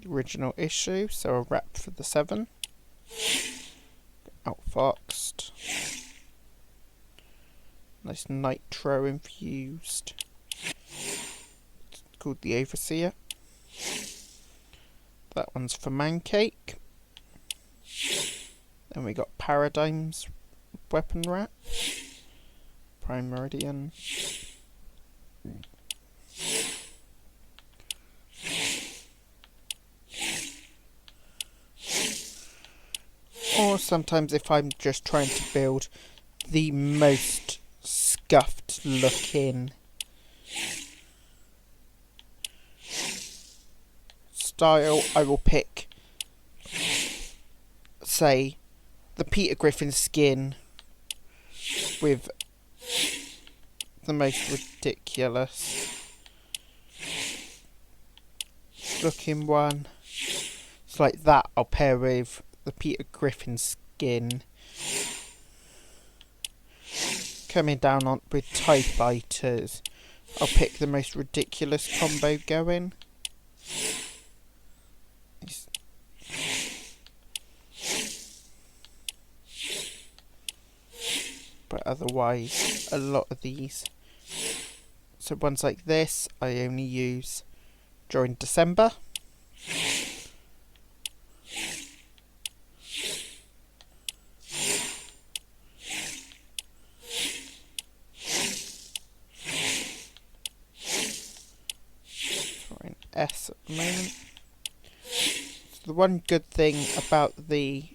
the original issue, so a wrap for the 7, Outfoxed, nice nitro infused, it's called the Overseer. That one's for Mancake. Then we got Paradigm's weapon wrap, Prime Meridian, or sometimes if I'm just trying to build the most scuffed looking style, I will pick, say, the Peter Griffin skin with the most ridiculous looking one. It's like that I'll pair with the Peter Griffin skin. Coming down on with TIE Fighters, I'll pick the most ridiculous combo going. but otherwise a lot of these, so ones like this I only use during December. We're in S at the moment. So the one good thing about the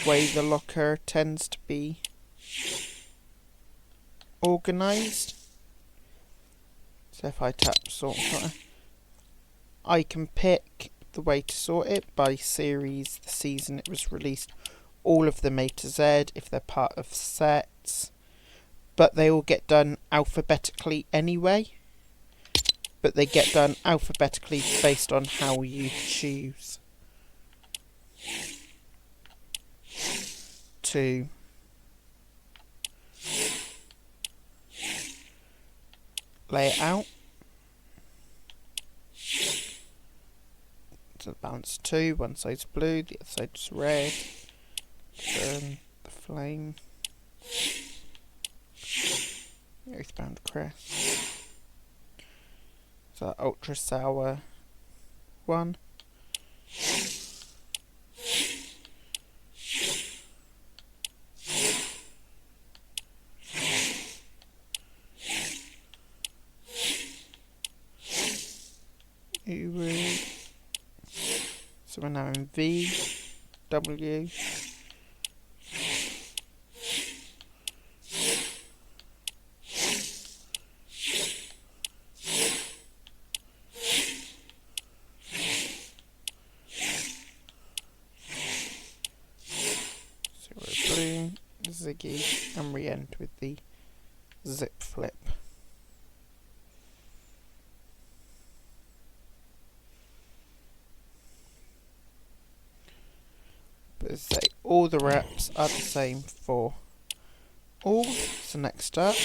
way the locker tends to be organised, so if I tap sort, I can pick the way to sort it by series, the season it was released, all of them A to Z if they're part of sets, but they all get done alphabetically anyway, but they get done alphabetically based on how you choose to lay it out. So the balance 2, one side's blue, the other side's red. Turn the flame. Earthbound crest. So ultra sour 1. So we're now in V, W, so we're blue, Ziggy, and we end with the zip flip. But as I say, all the reps are the same for all. So next up,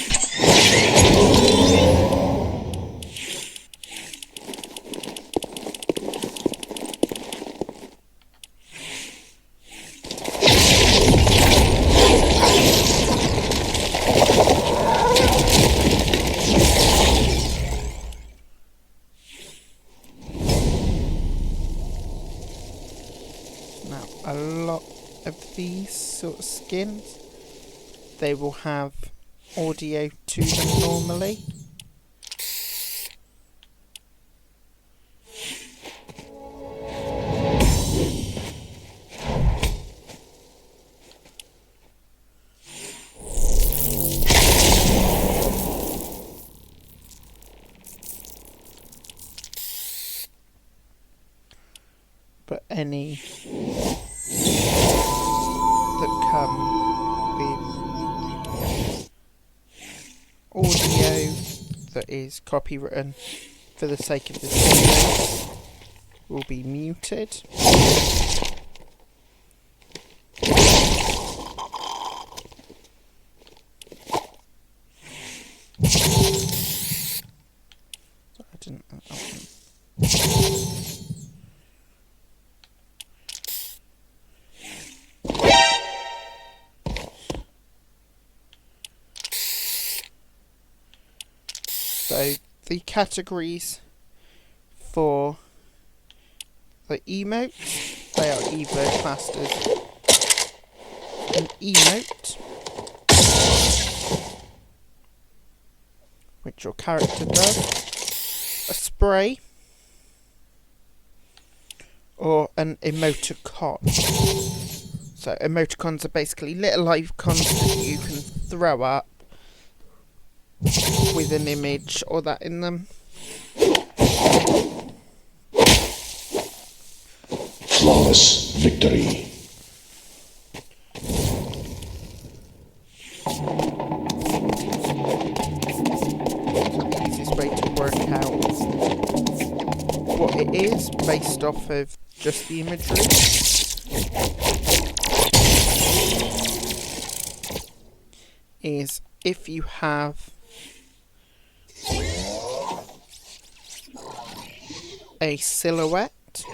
now a lot of these sort of skins, they will have audio to them normally. But any that come with audio that is copywritten for the sake of this video will be muted. Sorry, I didn't. So the categories for the emotes, they are either classed as an emote, which your character does, a spray, or an emoticon. So emoticons are basically little icons that you can throw up with an image or that in them. Flawless victory. The easiest way to work out what it is based off of just the imagery is if you have a silhouette.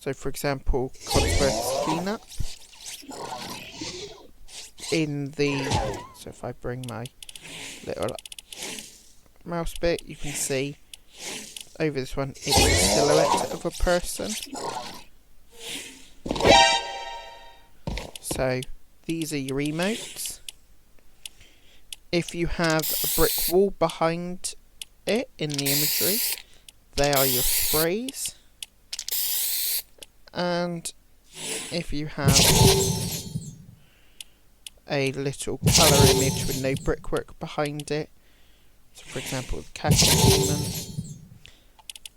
So for example, Codsworth's cleanup. in the... So if I bring my little mouse bit, you can see over this one, it's a silhouette of a person. So these are your emotes. If you have a brick wall behind it in the imagery, they are your sprays. And if you have a little colour image with no brickwork behind it, so for example the Khaki Demon,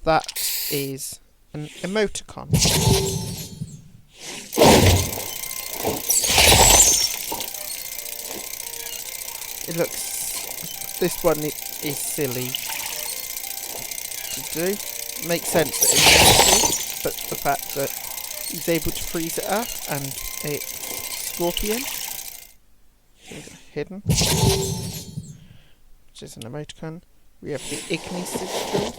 that is an emoticon. It looks... This one is silly to do. Makes sense that it's but the fact that he's able to freeze it up and it's Scorpion. Hidden. Which is an emoticon. We have the Igni Sigil.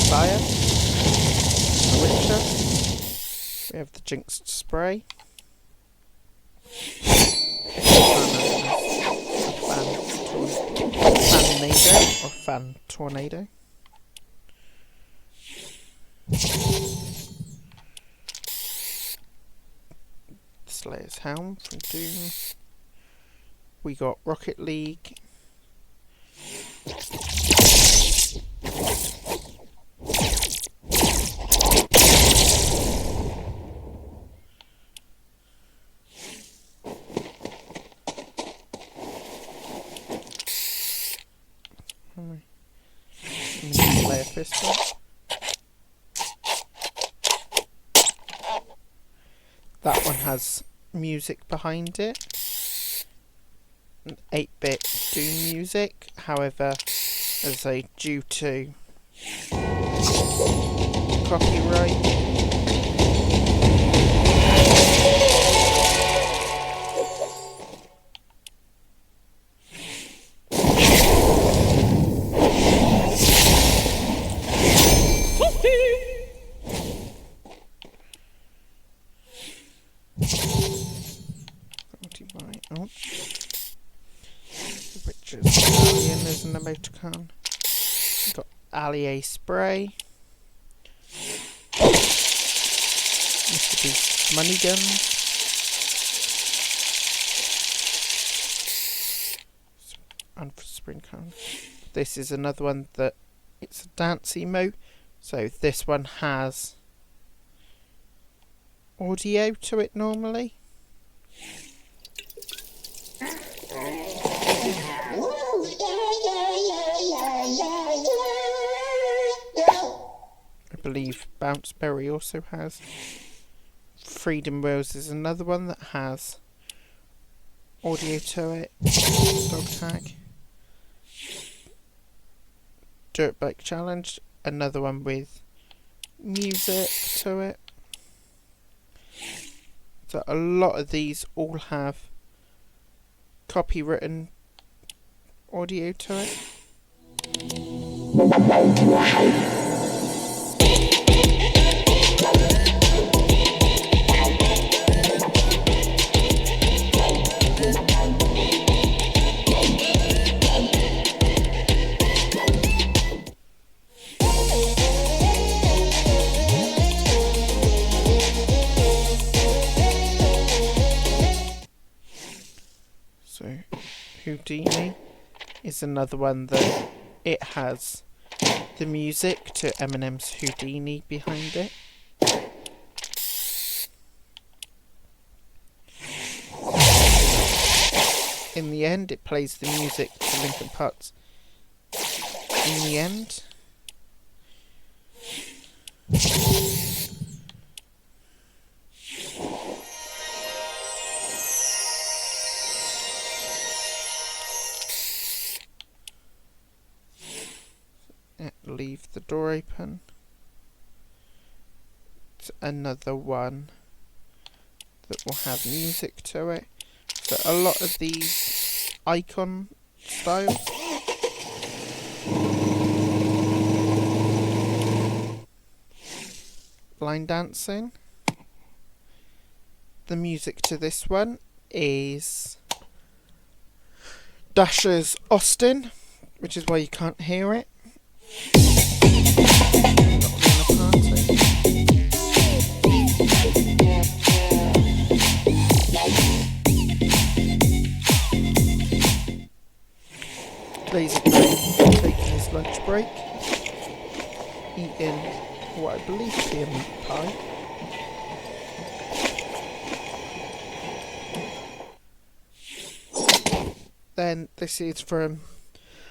Fire. The Witcher. We have the Jinxed Spray. Fan-nado or Fan Tornado. Slayer's Helm from Doom. We got Rocket League. Slayer Pistol. That one has music behind it. 8-bit Doom music. However, as I say, due to copyright, which is Alien as an emoticon. We've got Allier Spray. Mr. Beast's Money Guns. And for Spring Cone. This is another one that it's a dance emote. So this one has audio to it normally. I believe Bounceberry also has. Freedom Wheels is another one that has audio to it. Dog Tag. Dirt Bike Challenge, another one with music to it. So a lot of these all have copywritten audio to it. So Houdini is another one that it has the music to Eminem's Houdini behind it. In the end, it plays the music to Linkin Park's In the End. Leave the door open. It's another one that will have music to it. So a lot of these icon styles line dancing. the music to this one is Dasher's Austin, which is why you can't hear it. Not being a party. Laser taking his lunch break, eating what I believe to be a meat pie. Then this is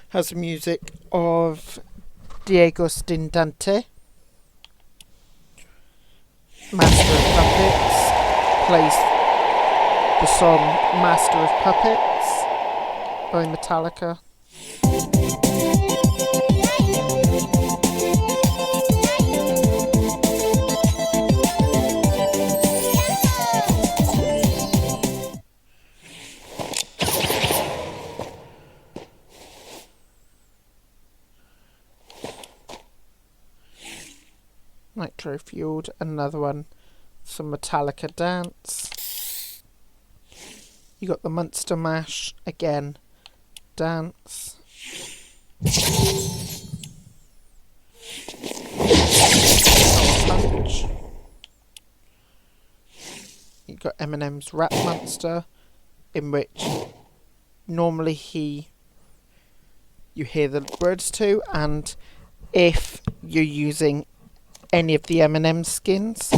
has the music of Diego Stindante, Master of Puppets, plays the song Master of Puppets by Metallica. Nitro Fueled, another one, some Metallica dance. You got the Monster Mash, again, dance. Punch. You got Eminem's Rap Monster, in which normally you hear the words to, and if you're using any of the Eminem skins,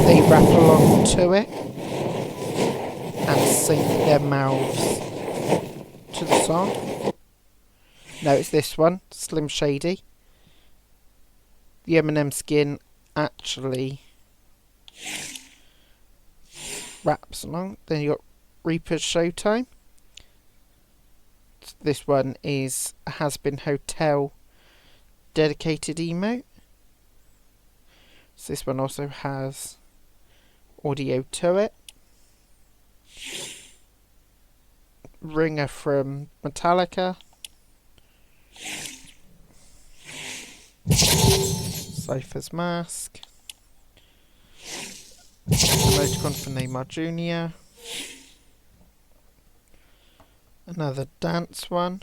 they rap along to it and sync their mouths to the song. No, it's this one, Slim Shady. The Eminem skin actually raps along. Then you got Reaper's Showtime. This one is a Has Been Hotel dedicated emote. So this one also has audio to it. Ringer from Metallica. Cypher's Mask. Emoticon for Neymar Jr. Another dance one.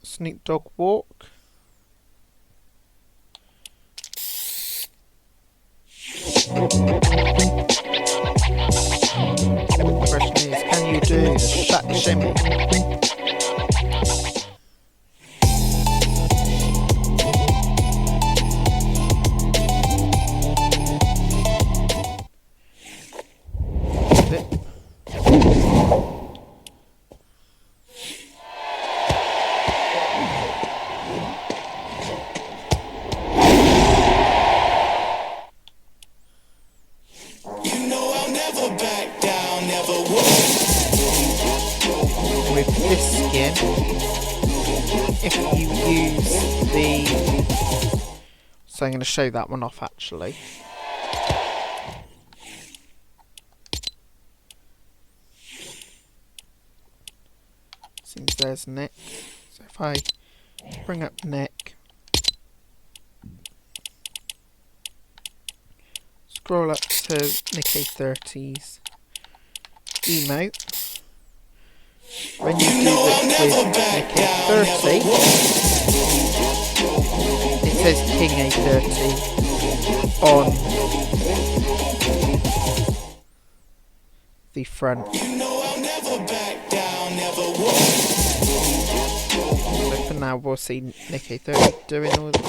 Snoop Dogg Walk. The question is, can you do the Shaq Shimmy? With this skin, if you use the... So I'm going to show that one off actually. Seems there's Nick. So if I bring up Nick, scroll up to Nick A30's emote. When you do this with Nick A30, it says King A30 on the front. So for now we'll see Nick A30 doing all that.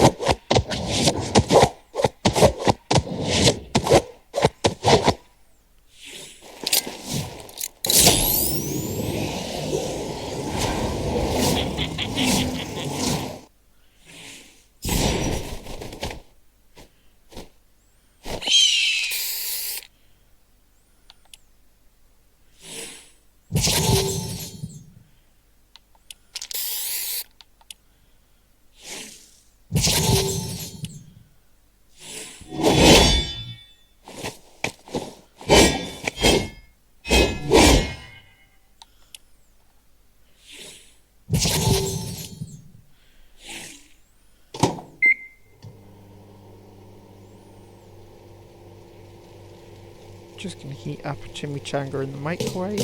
heat up a chimichanga in the microwave.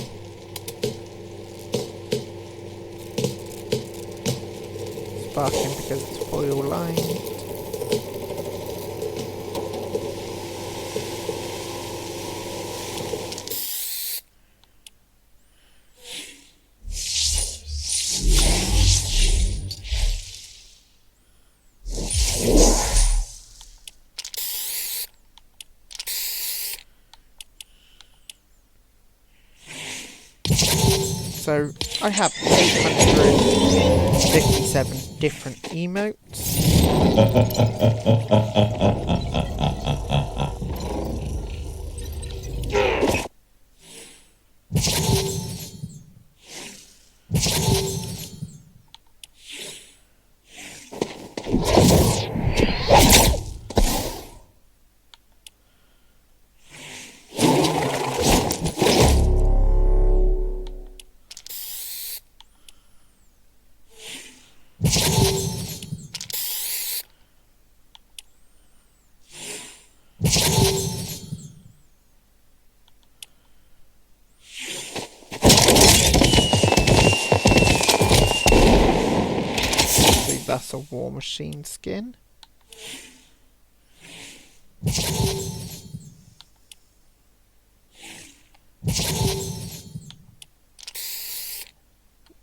Sparkling because it's foil lined. So I have 857 different emotes. That's a War Machine skin.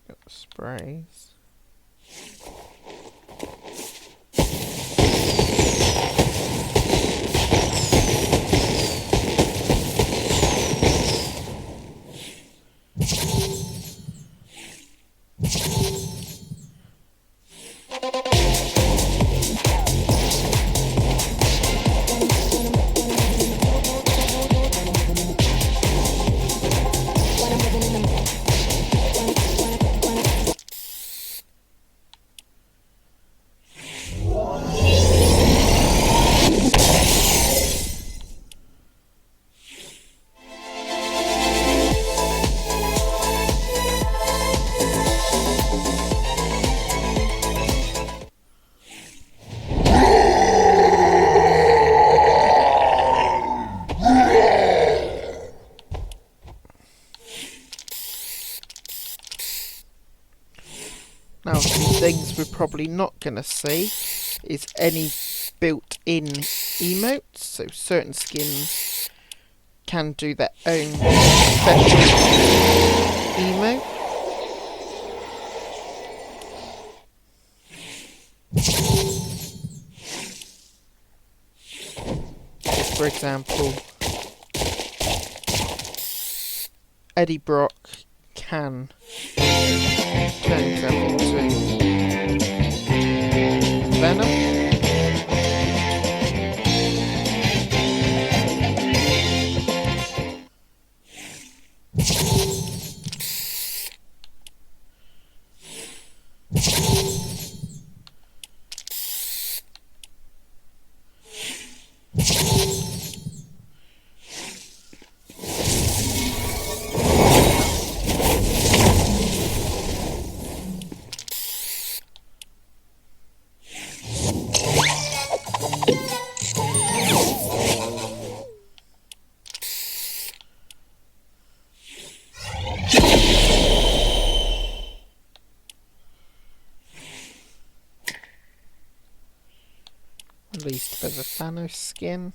Got the sprays. Now, some things we're probably not going to see is any built-in emotes. So certain skins can do their own special emote. For example, Eddie Brock can turn himself into Venom. Released for the Thanos skin.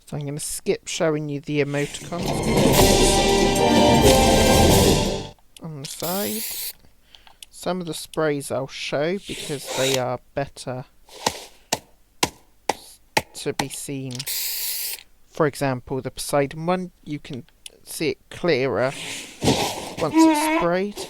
So I'm going to skip showing you the emoticons on the side. Some of the sprays I'll show because they are better to be seen. For example, the Poseidon one, you can see it clearer once it's sprayed.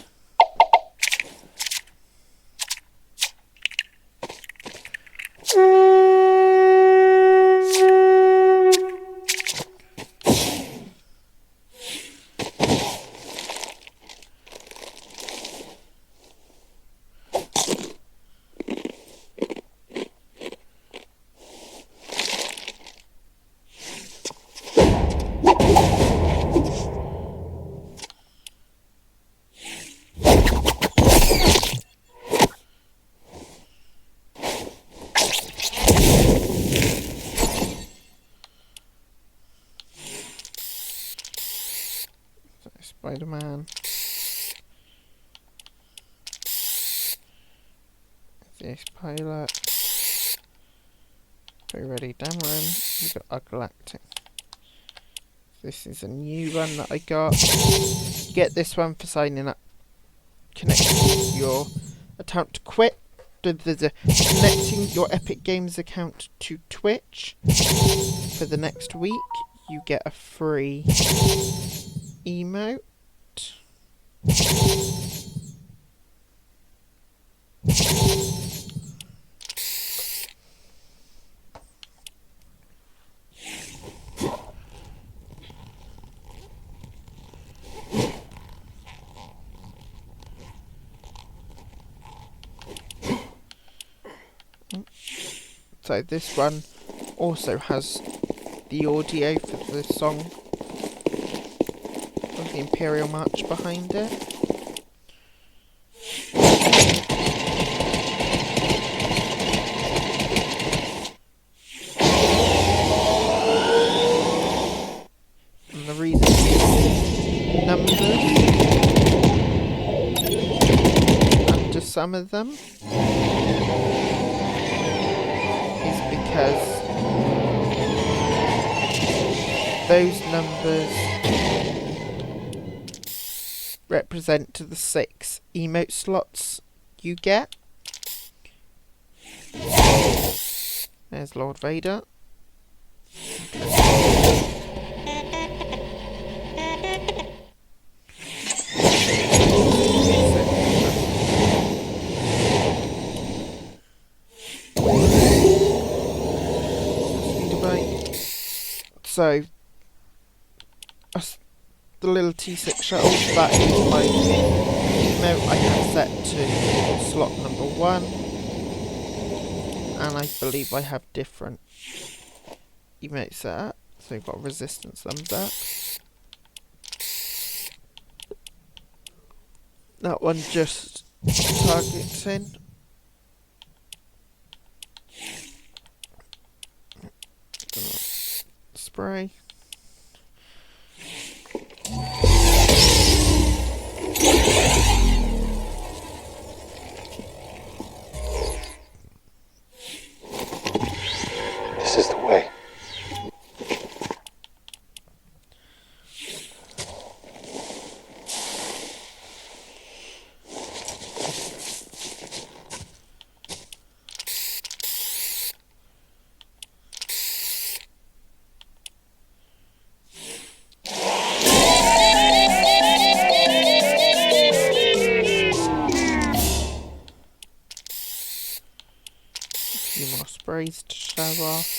Spider-Man. This pilot. Very ready, Dameron. We've got our Galactic. This is a new one that I got. You get this one for signing up. Connecting your account to connecting your Epic Games account to Twitch. For the next week, you get a free emote. So this one also has the audio for the song of the Imperial March behind it. And the reason is numbers under some of them is because those numbers represent to the 6 emote slots you get. There's Lord Vader. So, the little T6 shuttle, that is my emote I have set to slot number 1, and I believe I have different emotes set up. So you've got resistance thumbs up. That one just targeting. Spray. This is the way. A few more sprays to show off.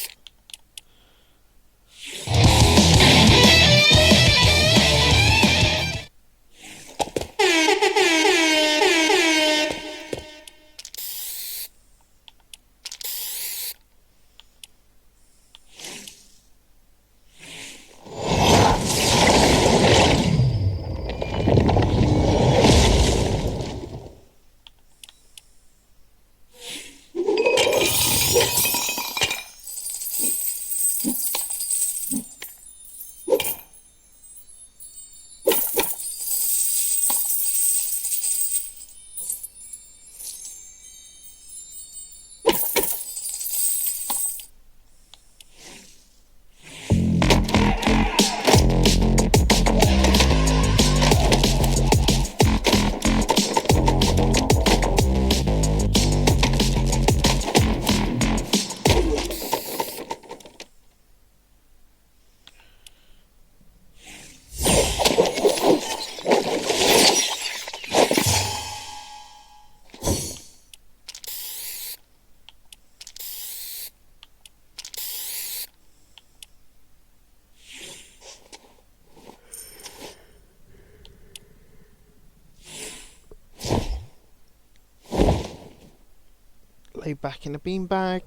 Lay back in a beanbag.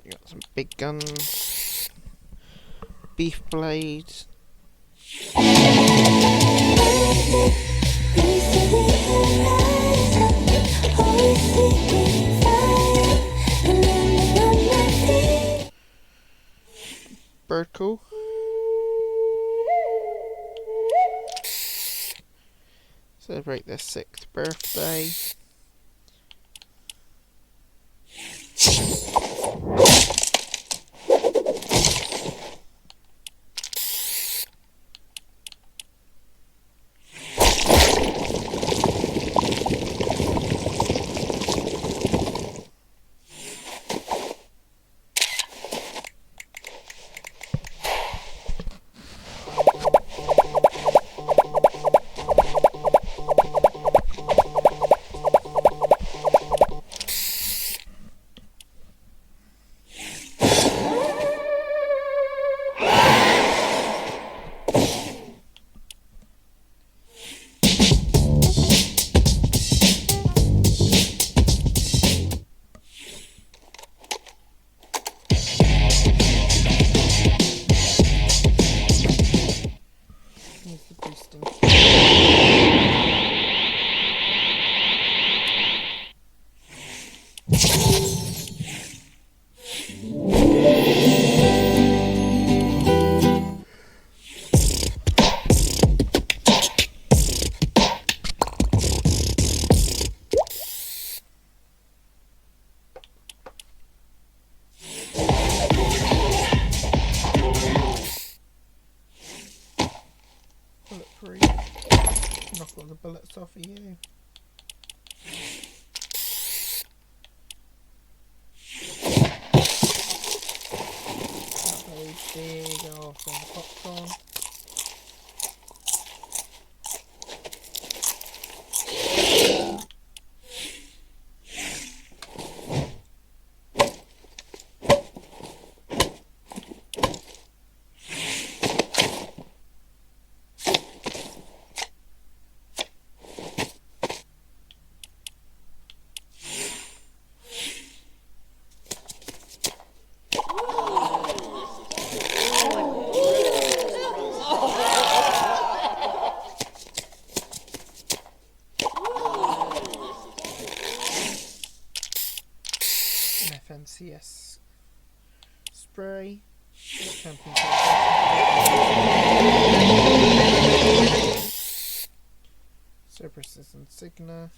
You got some big guns. Beef blades. Bird call. Celebrate their 6th birthday. Here's the boosting. Bulletproof. Knock all the bullets off of you. That big off and popcorn. FMCS spray. Cerberus and Cigna.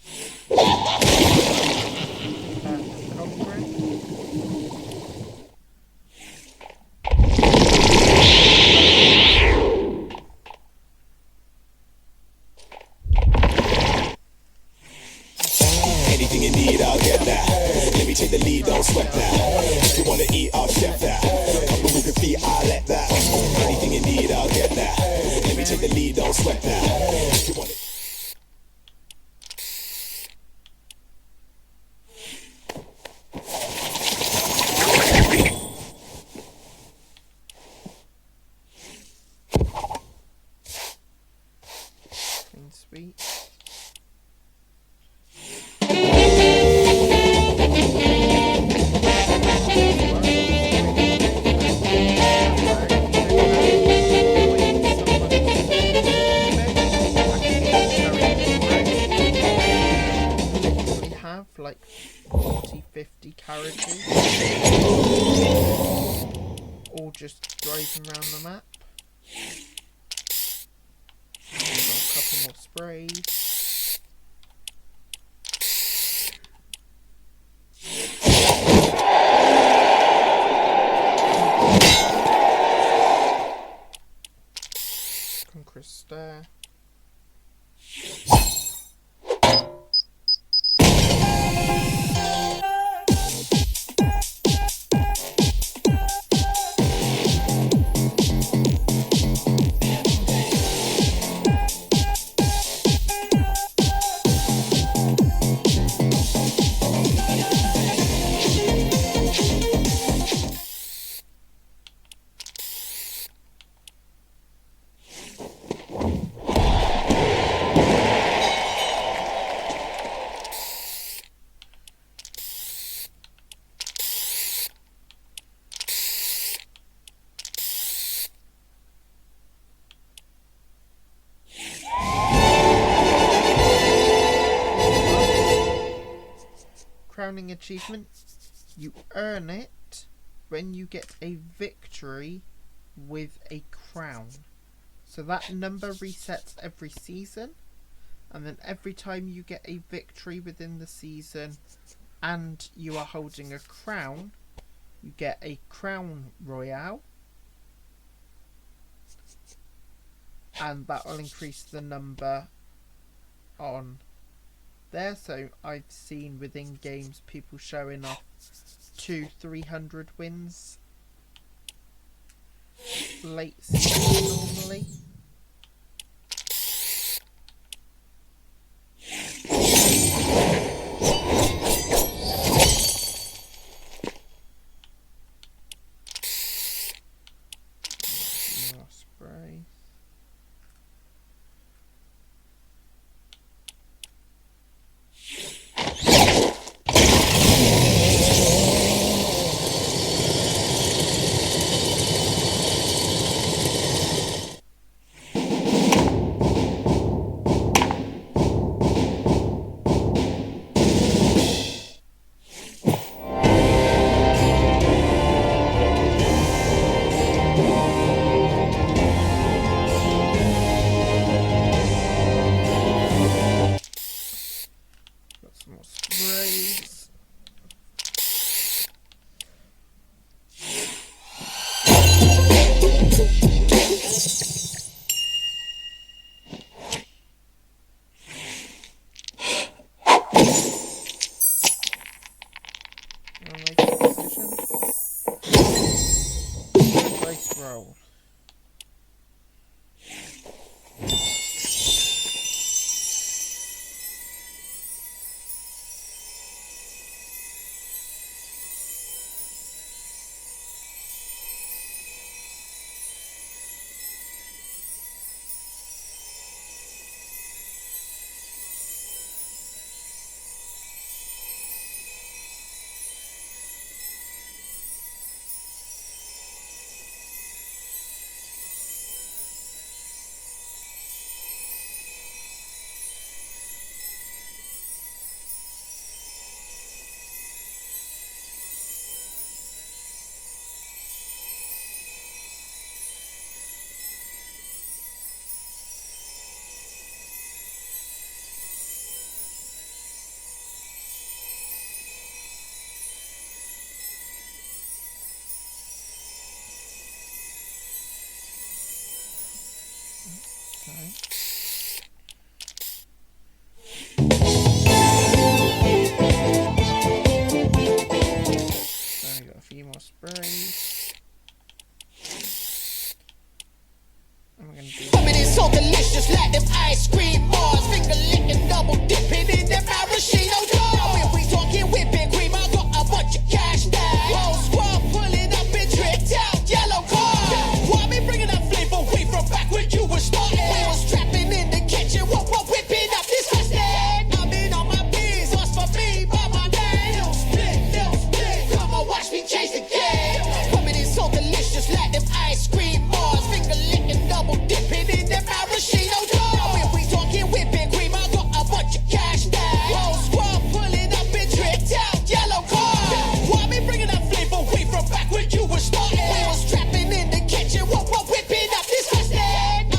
Anything you need, I'll get that. Let me take the lead, don't sweat that. If you wanna eat, I'll chef that. Couple moving feet, I'll let that. Anything you need, I'll get that. Let me take the lead, don't sweat that. If you wanna Sweet. Have like 40-50 carriages all just driving around the map. A couple more sprays. Conquest there. achievement. You earn it when you get a victory with a crown. So that number resets every season, and then every time you get a victory within the season and you are holding a crown, you get a crown royale, and that will increase the number on there. So I've seen within games people showing off 200-300 wins late season normally. More spray. Got some more sprays. I'll make a decision. Dice roll. Okay. So I got a few more sprays. And we're gonna do Coming in so delicious like them ice cream bars. Finger licking, double dipping in that maraschino jar. Now if we talking whipping cream, I got a bunch of cash now. Whole squad pulling up in tricked out yellow car. Why me bringing that flavor way from back when you were starting? We was trapping in the kitchen, what whipping up this hustle. I've been on my bees, what's for me by my name. Little split, come on watch me change the game. Coming in so delicious like them ice cream bars. Finger licking, double dipping in that maraschino jar. Now if we talking whipping cream, I got a bunch of cash now. Whole squad pulling up in tricked out yellow car. Why me bringing that flavor way from back when you were starting? We was trapping in the kitchen, what whipping up this hustle.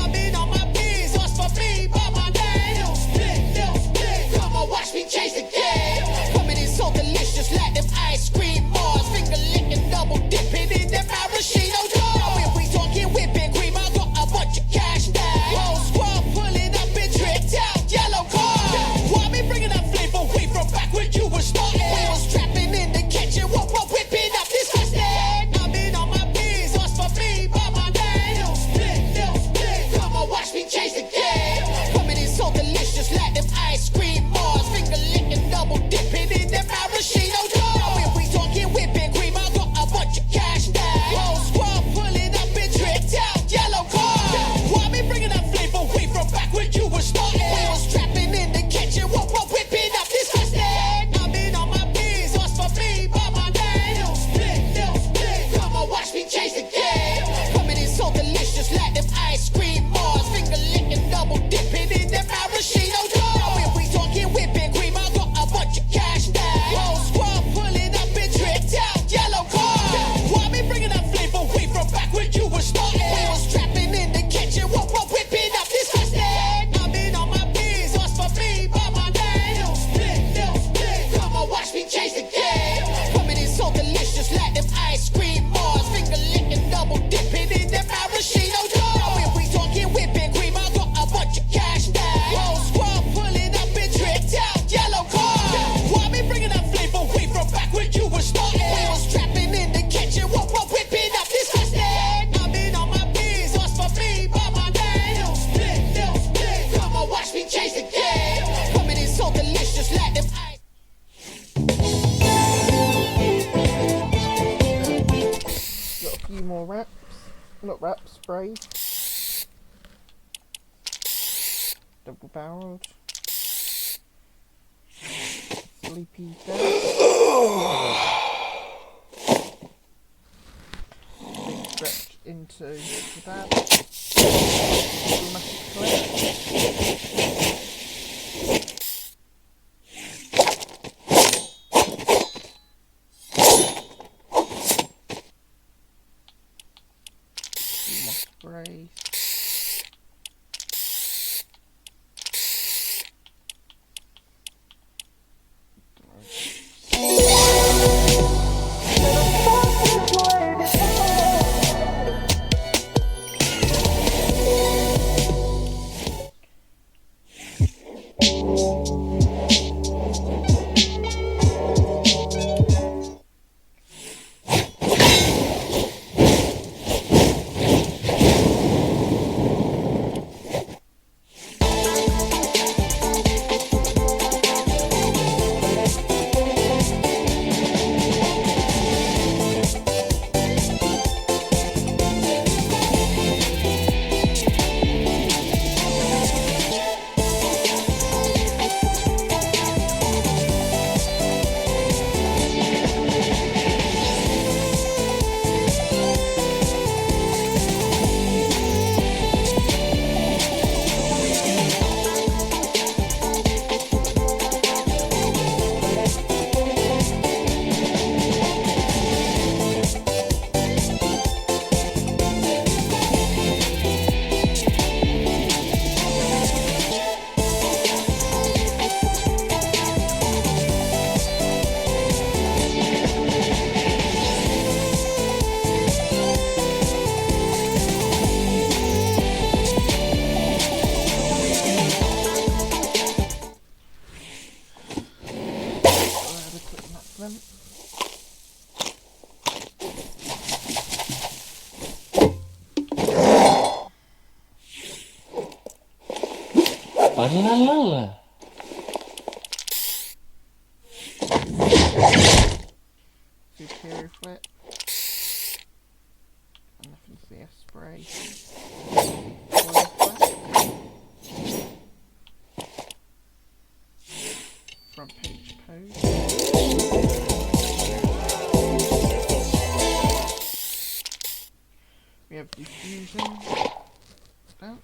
I've been on my bees, what's for me by my name. Little split, come on watch me change the game. Coming in so delicious like them ice cream bars. Finger licking, double dipping in that maraschino jar. Now if we talking whipping cream, I got a bunch of cash now. Whole squad pulling up in tricked out yellow car. Why me bringing that flavor way from back when you were starting? We was trapping in the kitchen, what whipping up this hustle. I've been on my bees, what's for me by my name. Little split, come on watch me change the game. Coming in so delicious like them ice cream bars. Finger licking, double dipping in that maraschino jar. Now if we talking whipping cream, I got a bunch of cash now. Whole squad pulling up in tricked out yellow car. Why me bringing that flavor way from back when you were starting? We was trapping in the kitchen, what whipping up this hustle. I've been on my bees, what's for me by my name. Little split, come on watch me change the game. Coming in so delicious like them ice cream bars. Finger licking, double dipping in that maraschino jar. Now if we talking whipping cream, I got a bunch of cash now. Whole squad Not wrap spray. Double barreled. Sleepy Big stretch into the bag. Dramatic clip. Spray. La Superior flip. And nothing CS spray. Foil flip. Front page pose. We have diffusion. Oh.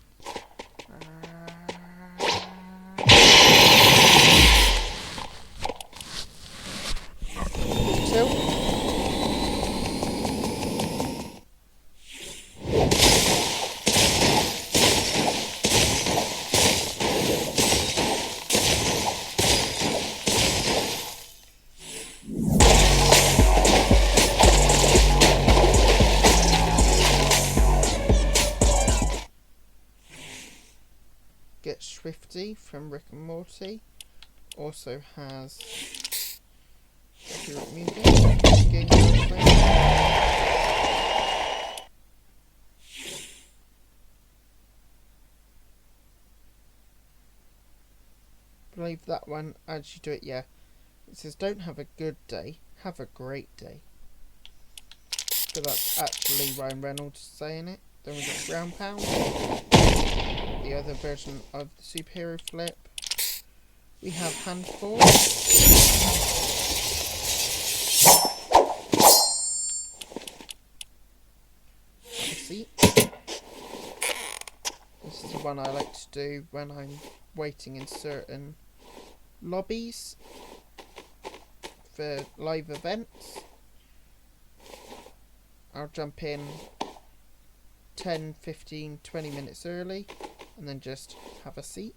Get Swifty from Rick and Morty. Also has copyright music. Game believe that one, as you do it, yeah. It says, don't have a good day, have a great day. So that's actually Ryan Reynolds saying it. Then we've got Ground Pound, the other version of the superhero flip. We have Handful. Have a seat. This is the one I like to do when I'm waiting in certain lobbies for live events. I'll jump in 10, 15, 20 minutes early and then just have a seat.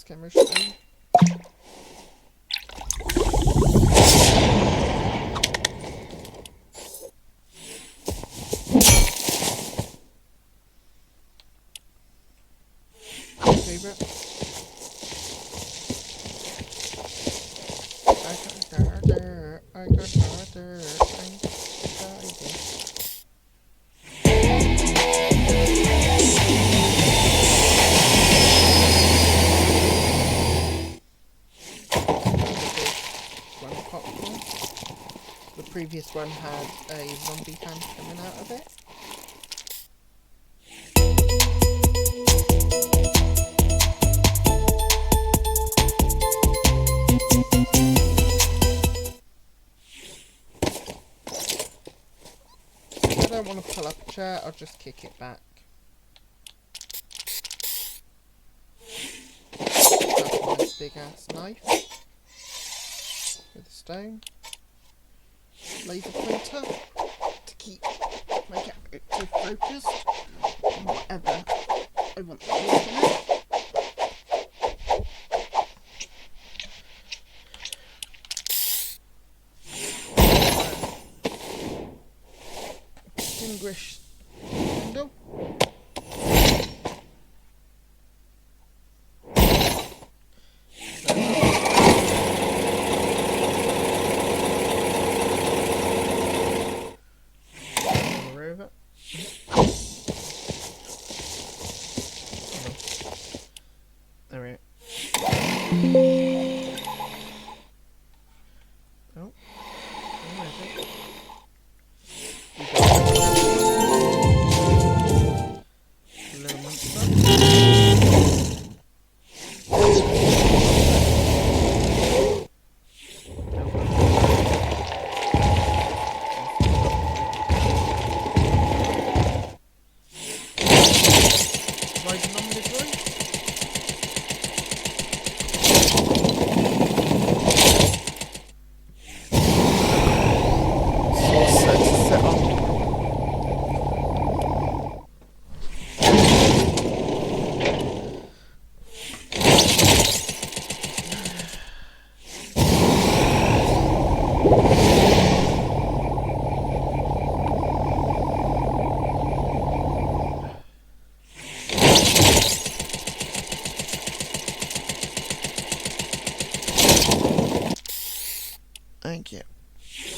camera show. Favorite? I got harder. Popcorn. The previous one had a zombie hand coming out of it. If I don't want to pull up a chair, I'll just kick it back. That's a nice big ass knife with a stone. Laser pointer to keep my character focused on whatever I want to do with it. Distinguished window. There we go. Oh, where is it? Little monster. Riding on this way. Set on. Thank you.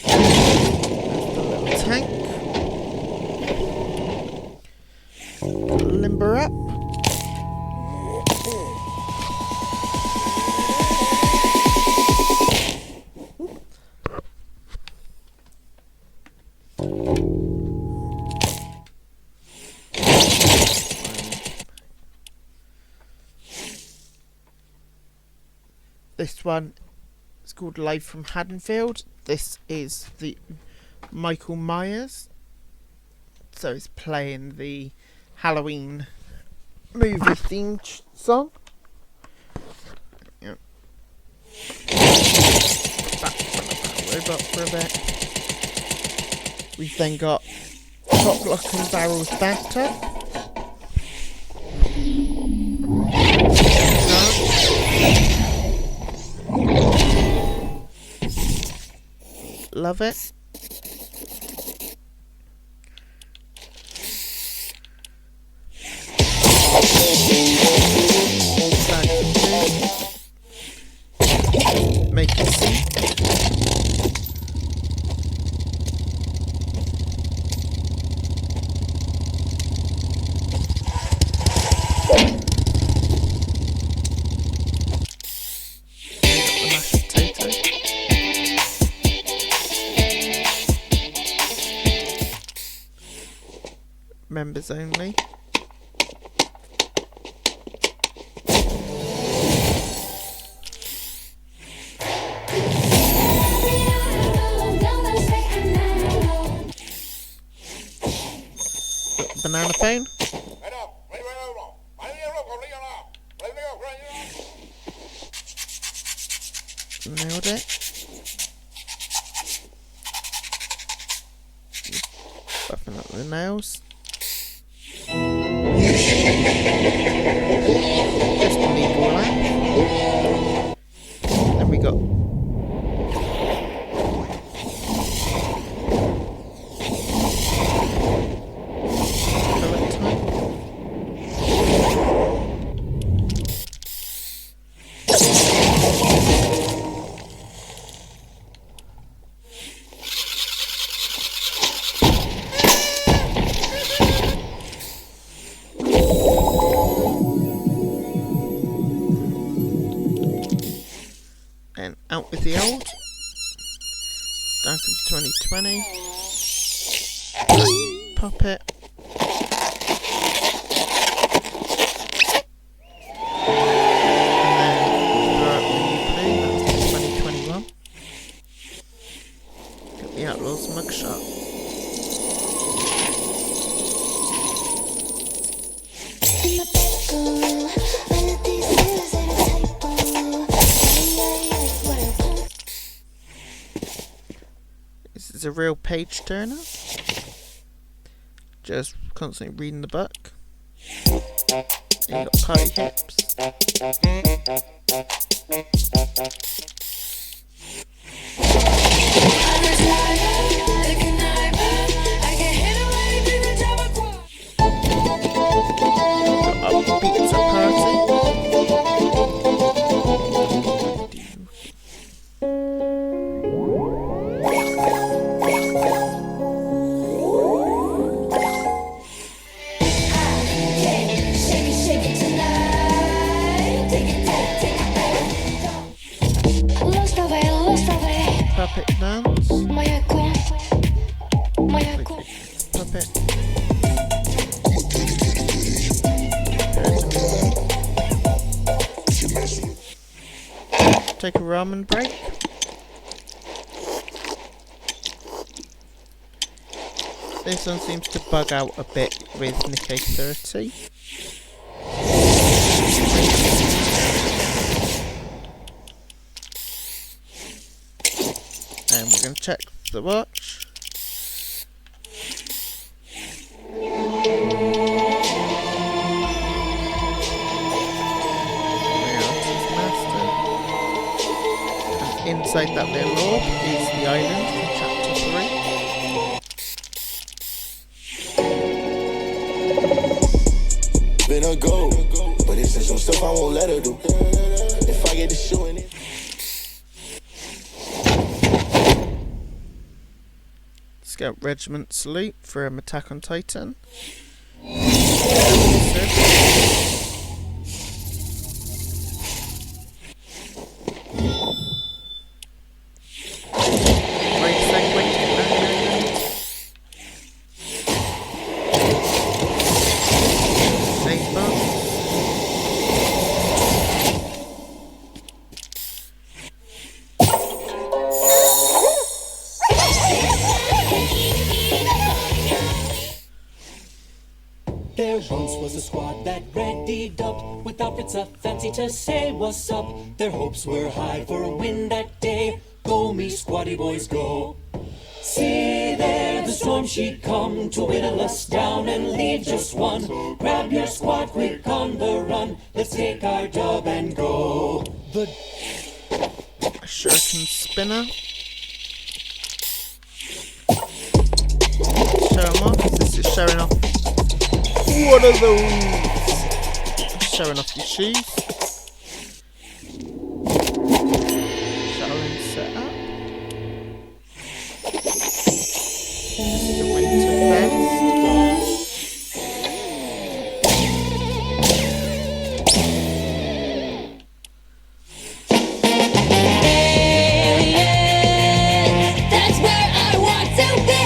There's the little tank. Limber up. This one is called Live from Haddonfield. This is the Michael Myers. So it's playing the Halloween movie themed song. Yep. Back to the robot for a bit. We've then got Top Lock and Barrel's bathtub. Love it. Make it see. Members only. Got the banana phone. Nailed it. Buffing up the nails. Just an evil lamp. Out with the old. Down comes 2020. Pop it. The Outlaws mugshot. This is a real page turner. Just constantly reading the book. And you got party hips. Beats a party. Puppet dance. Puppet. Take a ramen break. This one seems to bug out a bit with Nikkei 30. And we're going to check the watch. Inside that little orb is the island from chapter 3. Been a go, but it's some stuff I won't let her do. If I get to shooting it. Scout Regiment salute for Attack on Titan. There once was a squad that readied up with outfits a fancy to say what's up. Their hopes were high for a win that day. Go me squaddy boys go. See there the storm she'd come to whittle us down and leave just one. Grab your squad quick on the run. Let's take our dub and go. The shuriken spinner. Show 'em off. This is showing off. What are those? Showing off your shoes. Showing setup. This is the winter vest. That's where I want to be.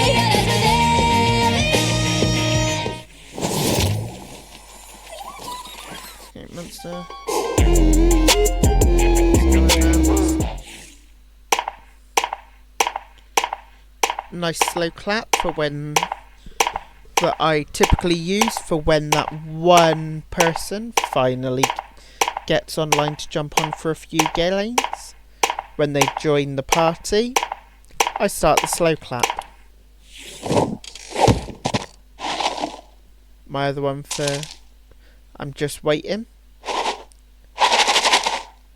Monster. Nice slow clap for when that I typically use for when that one person finally gets online to jump on for a few games. When they join the party, I start the slow clap. My other one for I'm just waiting.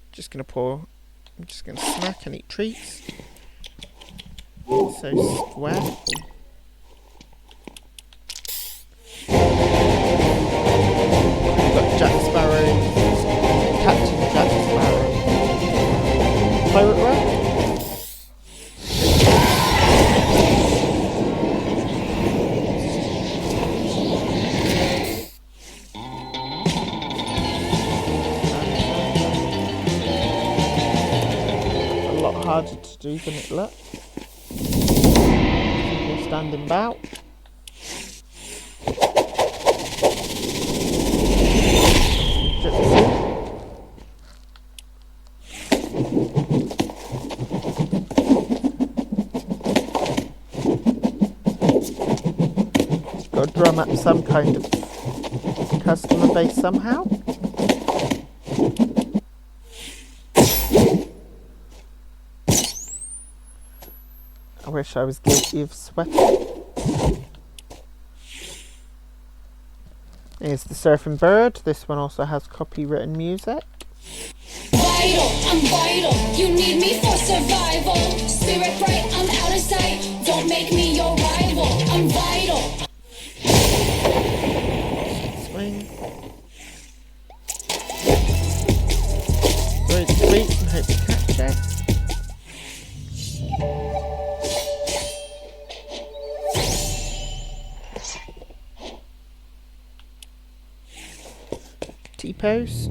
I'm just gonna snack and eat treats. So square. We've got Jack Sparrow, Captain Jack Sparrow, Pirate Rock. harder to do than it looks. People standing about. Gypsy. Got to drum up some kind of customer base somehow. I wish I was guilty of sweating. Here's the surfing bird. This one also has copywritten music. Vital, I'm vital. You need me for survival. Spirit bright, I'm out of sight. Don't make me your rival. I'm vital. Swing. Throw the sweets and hope you catch it. T-pose.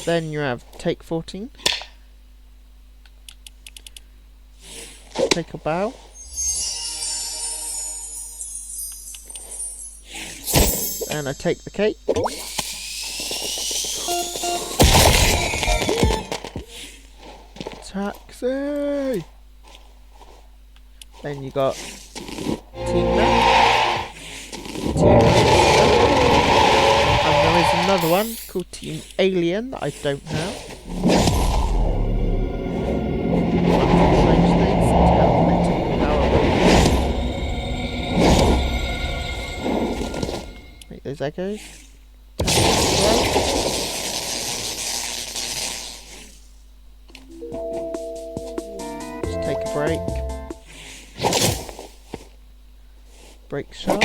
Then you have take 14. Take a bow. And I take the cake. Taxi! Then you got team map. And there is another one called Team Alien that I don't have. Strange things, telekinetic power. Make those echoes. Just take a break. Break shot.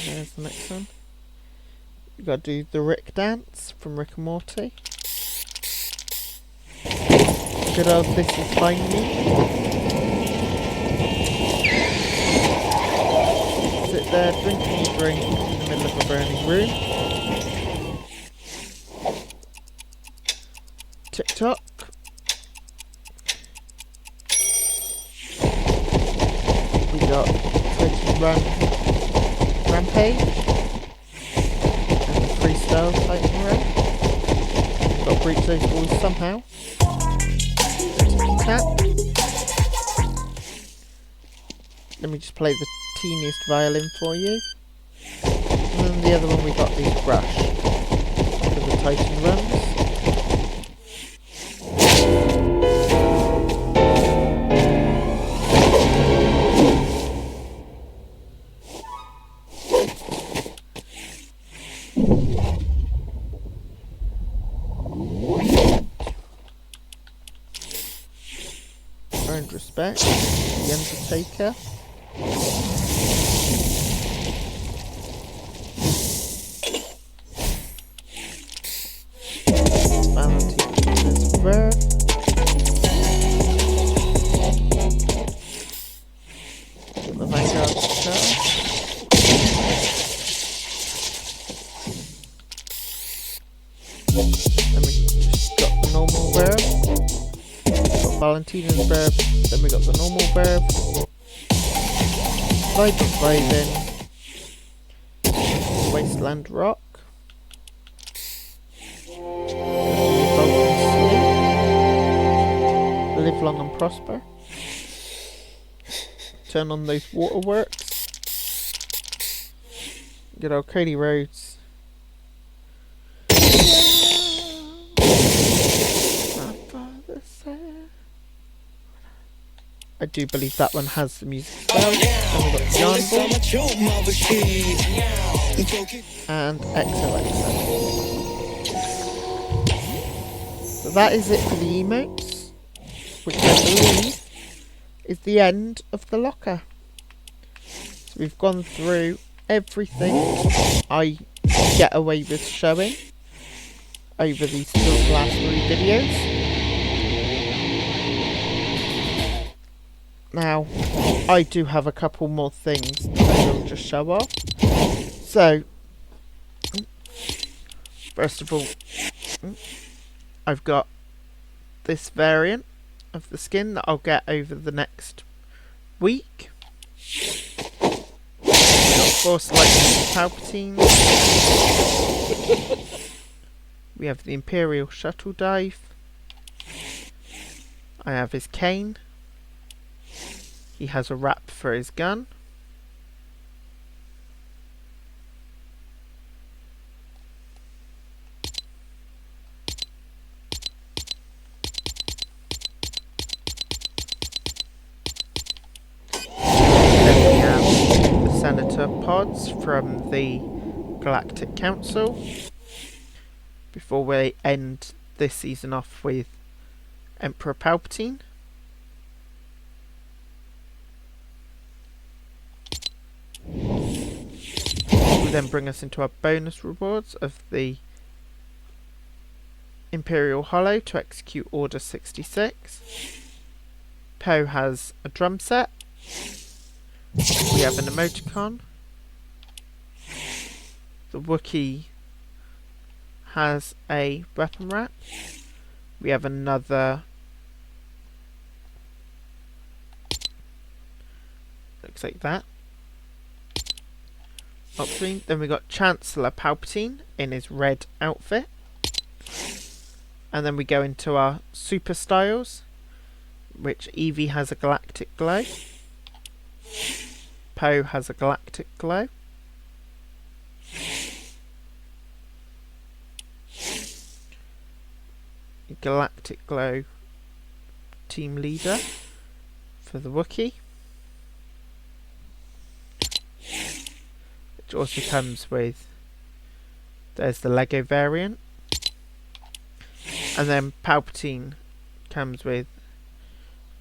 There's the next one. You gotta do the Rick dance from Rick and Morty. Good old This Is Find Me. Sit there drinking your drink in the middle of a burning room. TikTok. We got Twitch Run Rampage and the freestyle Titan Run. We've got to breach those walls somehow. Tap. Let me just play the teeniest violin for you. And then the other one we got the brush for the Titan runs. Earned respect, the Undertaker. Valentine's Verve. The Vanguard Star. Then we just got the normal verb. Valentina's verb, then we got the normal verb, Vibing, Wasteland Rock, Vulcan Sleep, Live Long and Prosper, Turn on Those Waterworks, good old Cody Rhodes. I do believe that one has the music as well. Then we've got Yarn Ball and XOXO. So that is it for the emotes, which I believe is the end of the locker. So we've gone through everything I get away with showing. over these last 3 videos. Now, I do have a couple more things that I will just show off. So, first of all, I've got this variant of the skin that I'll get over the next week. Of course, like Palpatine. We have the Imperial Shuttle Dive. I have his cane. He has a wrap for his gun. Then we have the Senator pods from the Galactic Council. Before we end this season off with Emperor Palpatine. Will then bring us into our bonus rewards of the Imperial Hollow to execute Order 66. Poe has a drum set. We have an emoticon. The Wookiee has a weapon rack. We have another. Looks like that. Up screen. Then we got Chancellor Palpatine in his red outfit. And then we go into our super styles, which Evie has a galactic glow. Poe has a galactic glow. Galactic glow team leader for the Wookiee. Which also comes with, there's the Lego variant, and then Palpatine comes with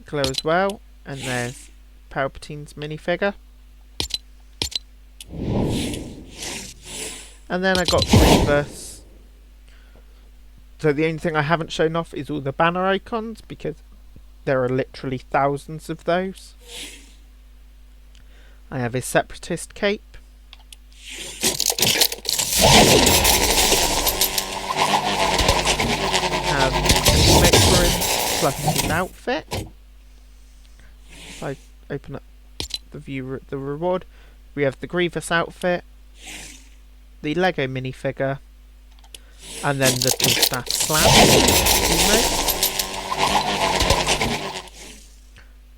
glow as well, and there's Palpatine's minifigure. And then I got Grievous. So the only thing I haven't shown off is all the banner icons, because there are literally thousands of those. I have his Separatist cape. Have a mix for him plus his outfit. If I open up the reward, we have the Grievous outfit, the Lego minifigure, and then the Dual Staff Slam emote.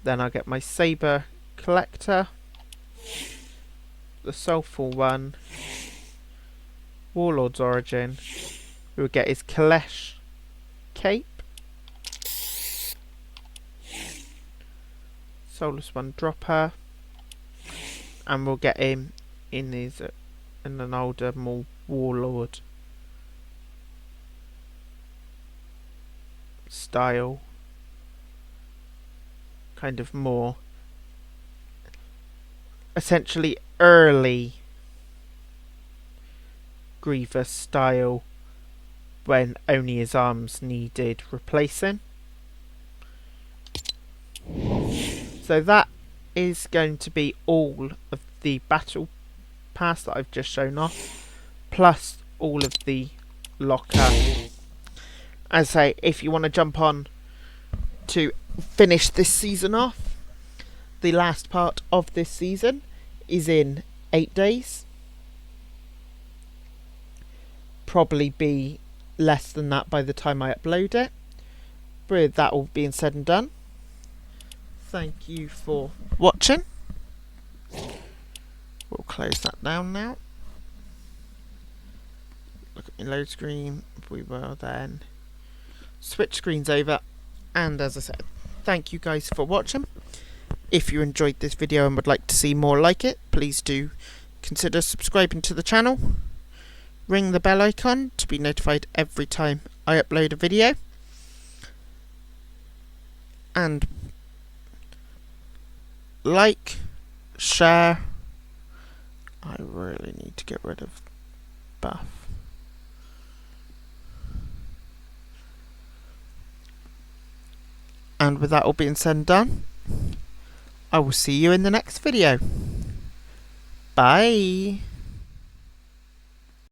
Then I get my Saber Collector, the Soulful one, Warlord's Origin. We will get his Kalesh cape, Soulless One dropper, and we'll get him in his in an older, more Warlord style, kind of more essentially early Grievous style, when only his arms needed replacing. So that is going to be all of the battle pass that I've just shown off, plus all of the locker. As I say, if you want to jump on to finish this season off, the last part of this season is in 8 days. Probably be less than that by the time I upload it. With that all being said and done, thank you for watching. We'll close that down now. Look at my load screen. We will then switch screens over, and as I said, thank you guys for watching. If you enjoyed this video and would like to see more like it, please do consider subscribing to the channel. Ring the bell icon to be notified every time I upload a video. And like, share. I really need to get rid of buff. And with that all being said and done, I will see you in the next video. Bye.